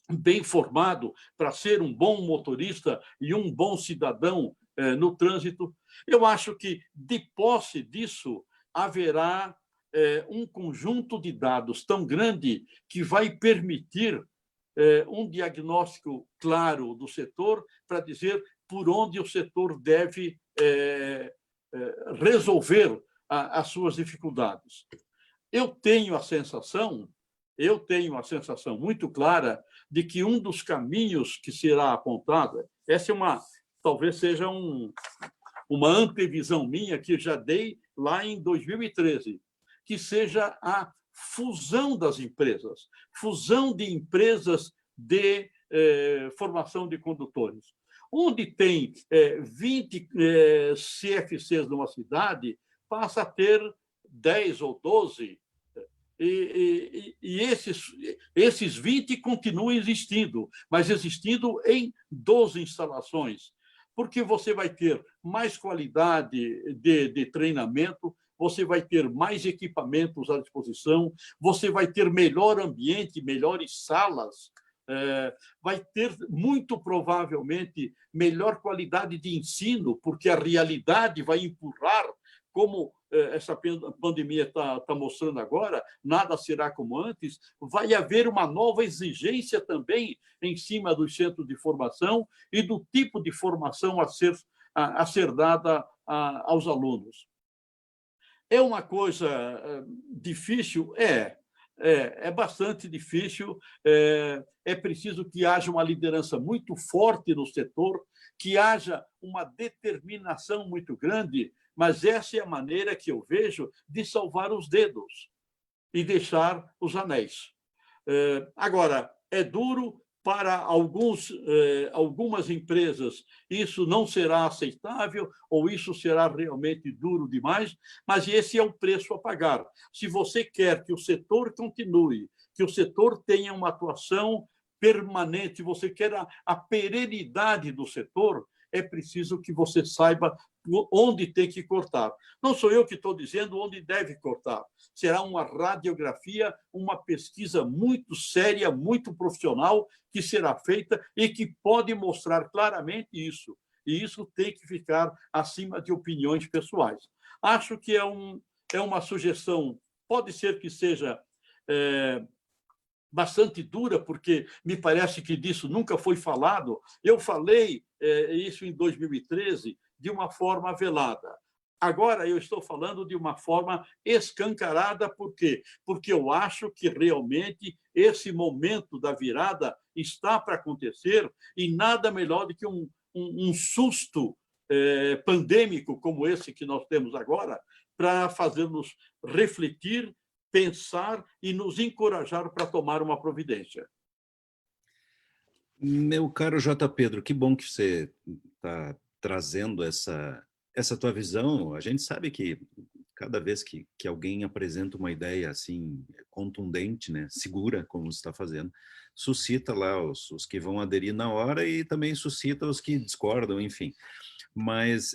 bem formado para ser um bom motorista e um bom cidadão no trânsito. Eu acho que, de posse disso, haverá um conjunto de dados tão grande que vai permitir um diagnóstico claro do setor para dizer por onde o setor deve resolver as suas dificuldades. Eu tenho a sensação muito clara de que um dos caminhos que será apontado, essa talvez seja uma antevisão minha que eu já dei lá em 2013, que seja a fusão das empresas, fusão de empresas de formação de condutores. Onde tem 20 CFCs numa cidade, passa a ter 10 ou 12, e esses 20 continuam existindo, mas existindo em 12 instalações, porque você vai ter mais qualidade de treinamento, você vai ter mais equipamentos à disposição, você vai ter melhor ambiente, melhores salas, vai ter, muito provavelmente, melhor qualidade de ensino, porque a realidade vai empurrar, como essa pandemia está mostrando agora, nada será como antes, vai haver uma nova exigência também em cima dos centros de formação e do tipo de formação a ser dada aos alunos. É uma coisa difícil? É bastante difícil. É preciso que haja uma liderança muito forte no setor, que haja uma determinação muito grande, mas essa é a maneira que eu vejo de salvar os dedos e deixar os anéis. Agora, é duro para algumas empresas, isso não será aceitável ou isso será realmente duro demais, mas esse é o preço a pagar. Se você quer que o setor continue, que o setor tenha uma atuação permanente, você quer a perenidade do setor, é preciso que você saiba onde tem que cortar. Não sou eu que estou dizendo onde deve cortar. Será uma radiografia, uma pesquisa muito séria, muito profissional, que será feita e que pode mostrar claramente isso. E isso tem que ficar acima de opiniões pessoais. Acho que é uma sugestão, pode ser que seja bastante dura, porque me parece que disso nunca foi falado. Eu falei isso em 2013 de uma forma velada. Agora eu estou falando de uma forma escancarada, por quê? Porque eu acho que realmente esse momento da virada está para acontecer e nada melhor do que um susto pandêmico como esse que nós temos agora para fazer-nos refletir, pensar e nos encorajar para tomar uma providência. Meu caro J. Pedro, que bom que você está trazendo essa tua visão. A gente sabe que cada vez que alguém apresenta uma ideia assim contundente, né, segura, como você está fazendo, suscita lá os que vão aderir na hora e também suscita os que discordam, enfim. Mas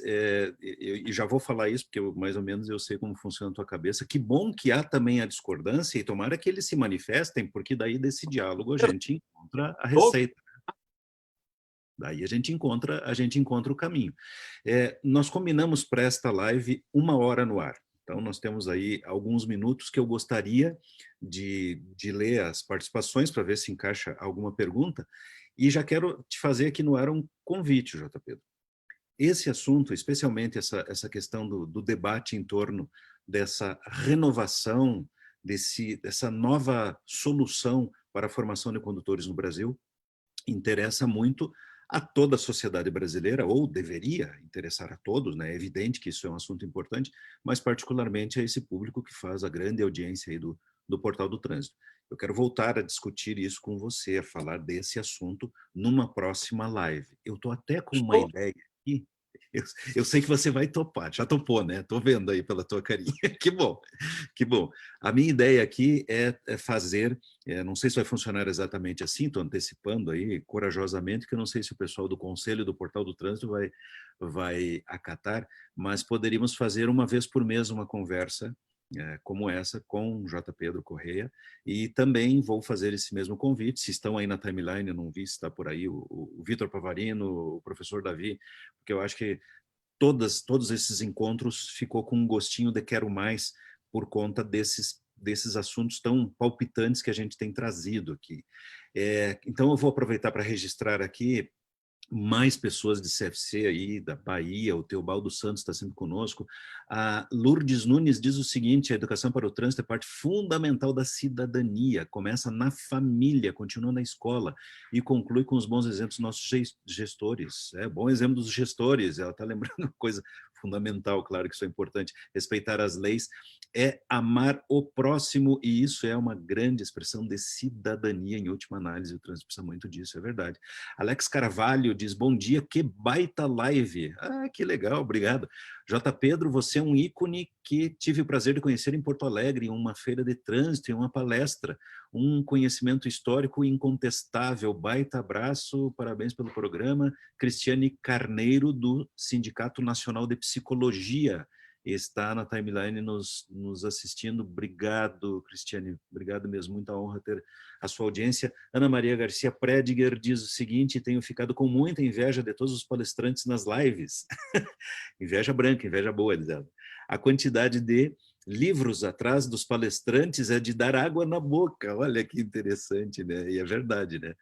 eu já vou falar isso, porque mais ou menos eu sei como funciona a tua cabeça. Que bom que há também a discordância e tomara que eles se manifestem, porque daí desse diálogo a gente encontra a receita. Daí a gente encontra o caminho. Nós combinamos para esta live 1 hora no ar, Então, nós temos aí alguns minutos que eu gostaria de ler as participações para ver se encaixa alguma pergunta. E já quero te fazer aqui no ar um convite, J. Pedro. Esse assunto, especialmente essa questão do debate em torno dessa renovação, dessa nova solução para a formação de condutores no Brasil, interessa muito a toda a sociedade brasileira, ou deveria interessar a todos, né? É evidente que isso é um assunto importante, mas particularmente a esse público que faz a grande audiência aí do Portal do Trânsito. Eu quero voltar a discutir isso com você, a falar desse assunto numa próxima live. Eu estou até com uma ideia aqui. Eu sei que você vai topar, já topou, né? Estou vendo aí pela tua carinha. Que bom, que bom. A minha ideia aqui é fazer, não sei se vai funcionar exatamente assim, estou antecipando aí corajosamente, que eu não sei se o pessoal do Conselho do Portal do Trânsito vai acatar, mas poderíamos fazer uma vez por mês uma conversa como essa com J. Pedro Correia, e também vou fazer esse mesmo convite, se estão aí na timeline, eu não vi se está por aí, o Vitor Pavarino, o professor Davi, porque eu acho que todos esses encontros ficou com um gostinho de quero mais por conta desses assuntos tão palpitantes que a gente tem trazido aqui. Então eu vou aproveitar para registrar aqui mais pessoas de CFC aí, da Bahia, o Teobaldo Santos está sempre conosco. A Lourdes Nunes diz o seguinte: a educação para o trânsito é parte fundamental da cidadania, começa na família, continua na escola e conclui com os bons exemplos dos nossos gestores. Bom exemplo dos gestores, ela está lembrando uma coisa fundamental, claro que isso é importante, respeitar as leis, é amar o próximo, e isso é uma grande expressão de cidadania, em última análise, o trânsito precisa muito disso, é verdade. Alex Carvalho diz, bom dia, que baita live. Que legal, obrigado. J. Pedro, você é um ícone que tive o prazer de conhecer em Porto Alegre, em uma feira de trânsito, em uma palestra. Um conhecimento histórico incontestável. Baita abraço, parabéns pelo programa. Cristiane Carneiro, do Sindicato Nacional de Psicologia, está na timeline nos assistindo. Obrigado, Cristiane, obrigado mesmo, muita honra ter a sua audiência. Ana Maria Garcia Prediger diz o seguinte: tenho ficado com muita inveja de todos os palestrantes nas lives. Inveja branca, inveja boa, diz ela. A quantidade de livros atrás dos palestrantes é de dar água na boca. Olha que interessante, né? E é verdade, né?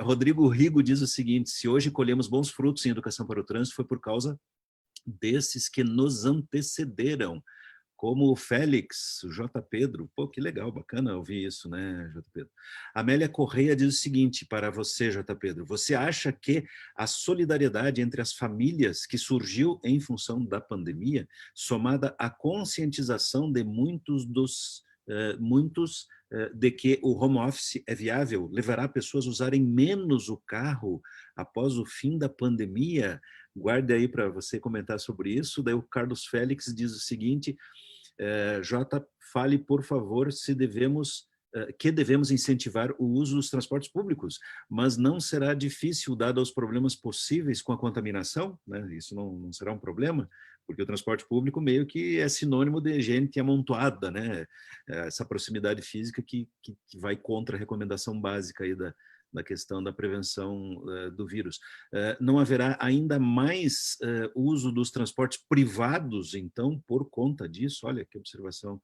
Rodrigo Rigo diz o seguinte: se hoje colhemos bons frutos em educação para o trânsito, foi por causa desses que nos antecederam, como o Félix, o J. Pedro. Pô, que legal, bacana ouvir isso, né, J. Pedro? Amélia Correia diz o seguinte para você, J. Pedro: você acha que a solidariedade entre as famílias que surgiu em função da pandemia, somada à conscientização de muitos de que o home office é viável, levará pessoas a usarem menos o carro após o fim da pandemia? Guarde aí para você comentar sobre isso. Daí o Carlos Félix diz o seguinte: Jota, fale, por favor, se devemos incentivar o uso dos transportes públicos, mas não será difícil, dado os problemas possíveis com a contaminação, né? Isso não será um problema, porque o transporte público meio que é sinônimo de gente amontoada, né? Essa proximidade física que vai contra a recomendação básica aí da questão da prevenção do vírus. Não haverá ainda mais uso dos transportes privados, então, por conta disso? Olha que observação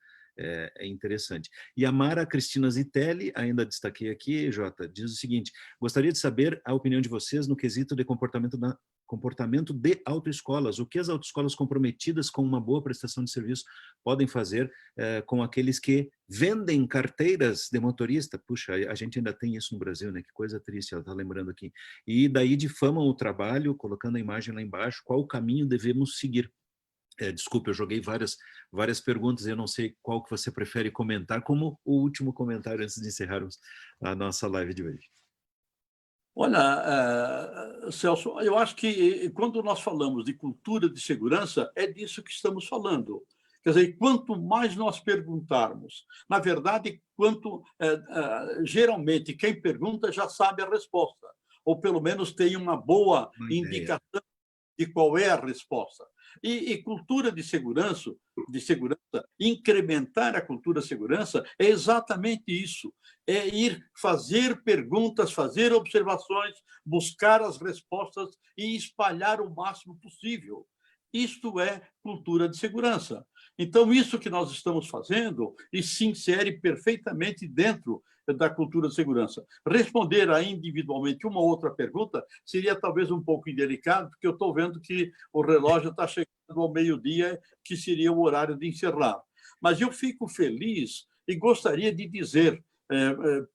interessante. E a Mara Cristina Zitelli, ainda destaquei aqui, Jota, diz o seguinte: gostaria de saber a opinião de vocês no quesito de comportamento de autoescolas. O que as autoescolas comprometidas com uma boa prestação de serviço podem fazer com aqueles que vendem carteiras de motorista? Puxa, a gente ainda tem isso no Brasil, né? Que coisa triste, ela está lembrando aqui. E daí difamam o trabalho, colocando a imagem lá embaixo. Qual o caminho devemos seguir? Desculpe, eu joguei várias perguntas, eu não sei qual que você prefere comentar como o último comentário antes de encerrarmos a nossa live de hoje. Olha, Celso, eu acho que quando nós falamos de cultura de segurança, é disso que estamos falando. Quer dizer, quanto mais nós perguntarmos, na verdade, geralmente quem pergunta já sabe a resposta, ou pelo menos tem uma boa indicação de qual é a resposta. E cultura de segurança, incrementar a cultura de segurança é exatamente isso, é ir fazer perguntas, fazer observações, buscar as respostas e espalhar o máximo possível. Isto é cultura de segurança. Então, isso que nós estamos fazendo e se insere perfeitamente dentro da cultura de segurança. Responder a individualmente uma outra pergunta seria talvez um pouco indelicado, porque eu estou vendo que o relógio está chegando ao meio-dia, que seria o horário de encerrar. Mas eu fico feliz e gostaria de dizer,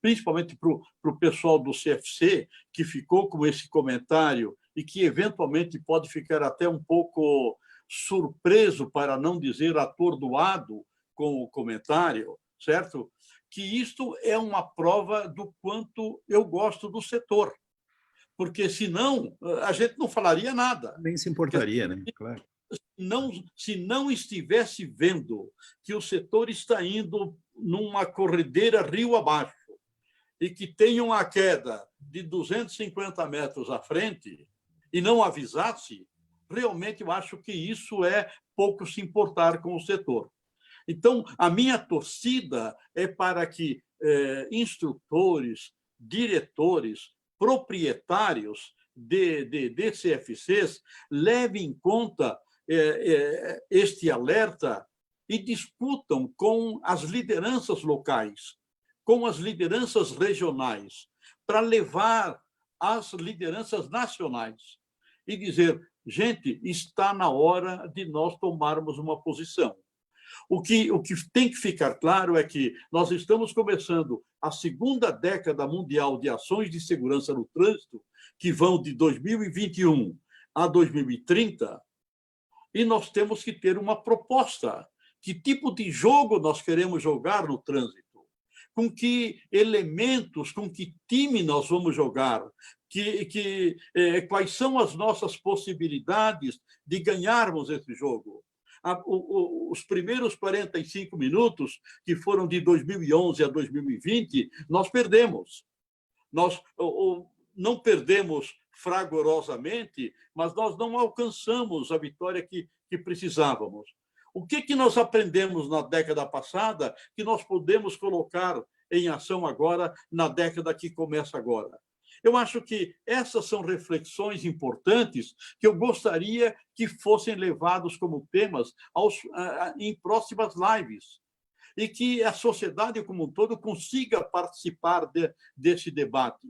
principalmente para o pessoal do CFC, que ficou com esse comentário e que eventualmente pode ficar até um pouco surpreso, para não dizer atordoado com o comentário, certo? Que isto é uma prova do quanto eu gosto do setor, porque senão a gente não falaria nada. Nem se importaria, né? Claro. Se não estivesse vendo que o setor está indo numa corredeira rio abaixo e que tem uma queda de 250 metros à frente e não avisasse, realmente eu acho que isso é pouco se importar com o setor. Então, a minha torcida é para que instrutores, diretores, proprietários de CFCs levem em conta este alerta e discutam com as lideranças locais, com as lideranças regionais, para levar às lideranças nacionais e dizer: gente, está na hora de nós tomarmos uma posição. O que tem que ficar claro é que nós estamos começando a segunda década mundial de ações de segurança no trânsito, que vão de 2021 a 2030, e nós temos que ter uma proposta. Que tipo de jogo nós queremos jogar no trânsito? Com que elementos, com que time nós vamos jogar? Quais são as nossas possibilidades de ganharmos esse jogo? Os primeiros 45 minutos, que foram de 2011 a 2020, nós perdemos. Nós não perdemos fragorosamente, mas nós não alcançamos a vitória que precisávamos. O que nós aprendemos na década passada que nós podemos colocar em ação agora, na década que começa agora? Eu acho que essas são reflexões importantes que eu gostaria que fossem levados como temas em próximas lives e que a sociedade como um todo consiga participar desse debate,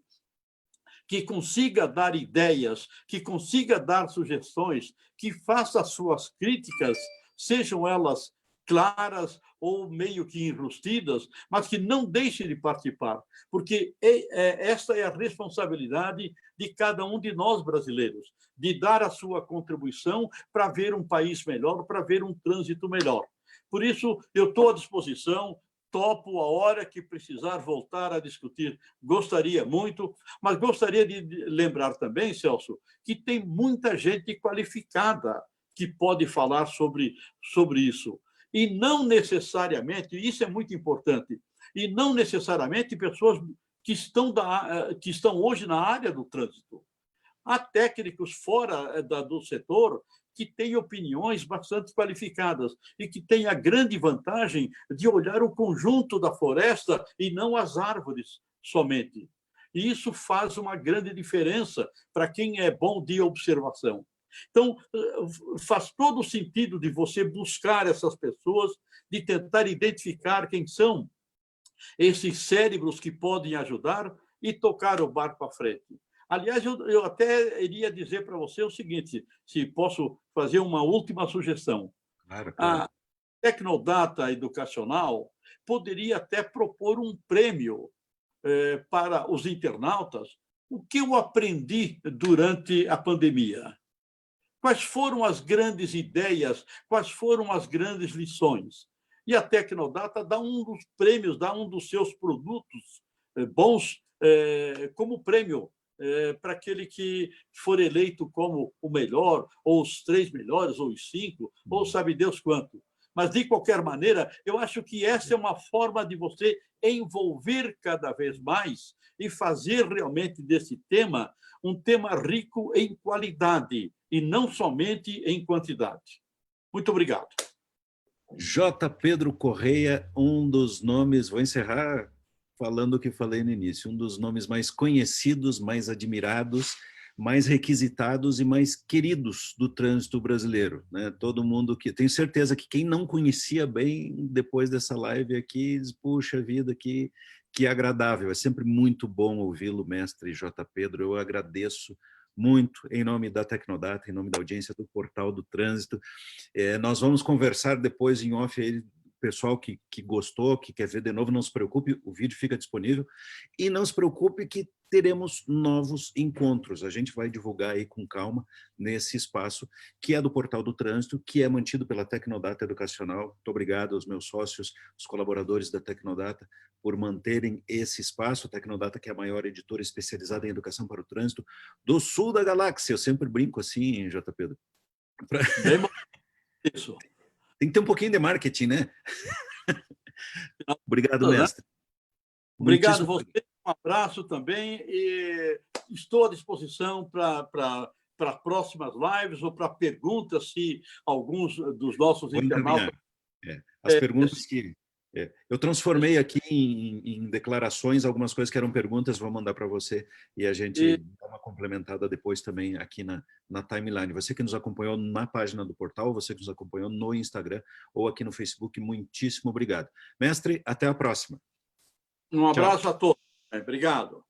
que consiga dar ideias, que consiga dar sugestões, que faça as suas críticas, sejam elas claras ou meio que enrustidas, mas que não deixe de participar, porque esta é a responsabilidade de cada um de nós brasileiros, de dar a sua contribuição para ver um país melhor, para ver um trânsito melhor. Por isso, eu estou à disposição, topo a hora que precisar voltar a discutir, gostaria muito, mas gostaria de lembrar também, Celso, que tem muita gente qualificada que pode falar sobre isso. E não necessariamente, isso é muito importante, e não necessariamente pessoas que estão hoje na área do trânsito. Há técnicos fora do setor que têm opiniões bastante qualificadas e que têm a grande vantagem de olhar o conjunto da floresta e não as árvores somente. E isso faz uma grande diferença para quem é bom de observação. Então, faz todo o sentido de você buscar essas pessoas, de tentar identificar quem são esses cérebros que podem ajudar e tocar o barco à frente. Aliás, eu até iria dizer para você o seguinte, se posso fazer uma última sugestão. Claro, claro. A Tecnodata Educacional poderia até propor um prêmio para os internautas. O que eu aprendi durante a pandemia? Quais foram as grandes ideias? Quais foram as grandes lições? E a Tecnodata dá um dos prêmios, dá um dos seus produtos bons como prêmio para aquele que for eleito como o melhor, ou os 3 melhores, ou os 5, ou sabe Deus quanto. Mas, de qualquer maneira, eu acho que essa é uma forma de você envolver cada vez mais e fazer realmente desse tema um tema rico em qualidade e não somente em quantidade. Muito obrigado. J. Pedro Correia, um dos nomes, vou encerrar falando o que falei no início, um dos nomes mais conhecidos, mais admirados mais requisitados e mais queridos do trânsito brasileiro, né? Todo mundo que... Tenho certeza que quem não conhecia bem, depois dessa live aqui, diz, puxa vida, que agradável. É sempre muito bom ouvi-lo, mestre J. Pedro. Eu agradeço muito em nome da Tecnodata, em nome da audiência do Portal do Trânsito. Nós vamos conversar depois em off aí, pessoal que gostou, que quer ver de novo, não se preocupe, o vídeo fica disponível. E não se preocupe que teremos novos encontros. A gente vai divulgar aí com calma nesse espaço, que é do Portal do Trânsito, que é mantido pela Tecnodata Educacional. Muito obrigado aos meus sócios, os colaboradores da Tecnodata, por manterem esse espaço. A Tecnodata, que é a maior editora especializada em educação para o trânsito do sul da galáxia. Eu sempre brinco assim, J. Pedro. Bem bom. Isso. Tem que ter um pouquinho de marketing, né? Obrigado, mestre. Obrigado a você, um abraço também, e estou à disposição para próximas lives ou para perguntas, se alguns dos nossos internautas... As perguntas que... eu transformei aqui em declarações, algumas coisas que eram perguntas, vou mandar para você e a gente dá uma complementada depois também aqui na timeline. Você que nos acompanhou na página do portal, você que nos acompanhou no Instagram ou aqui no Facebook, muitíssimo obrigado. Mestre, até a próxima. Um abraço a todos. Obrigado.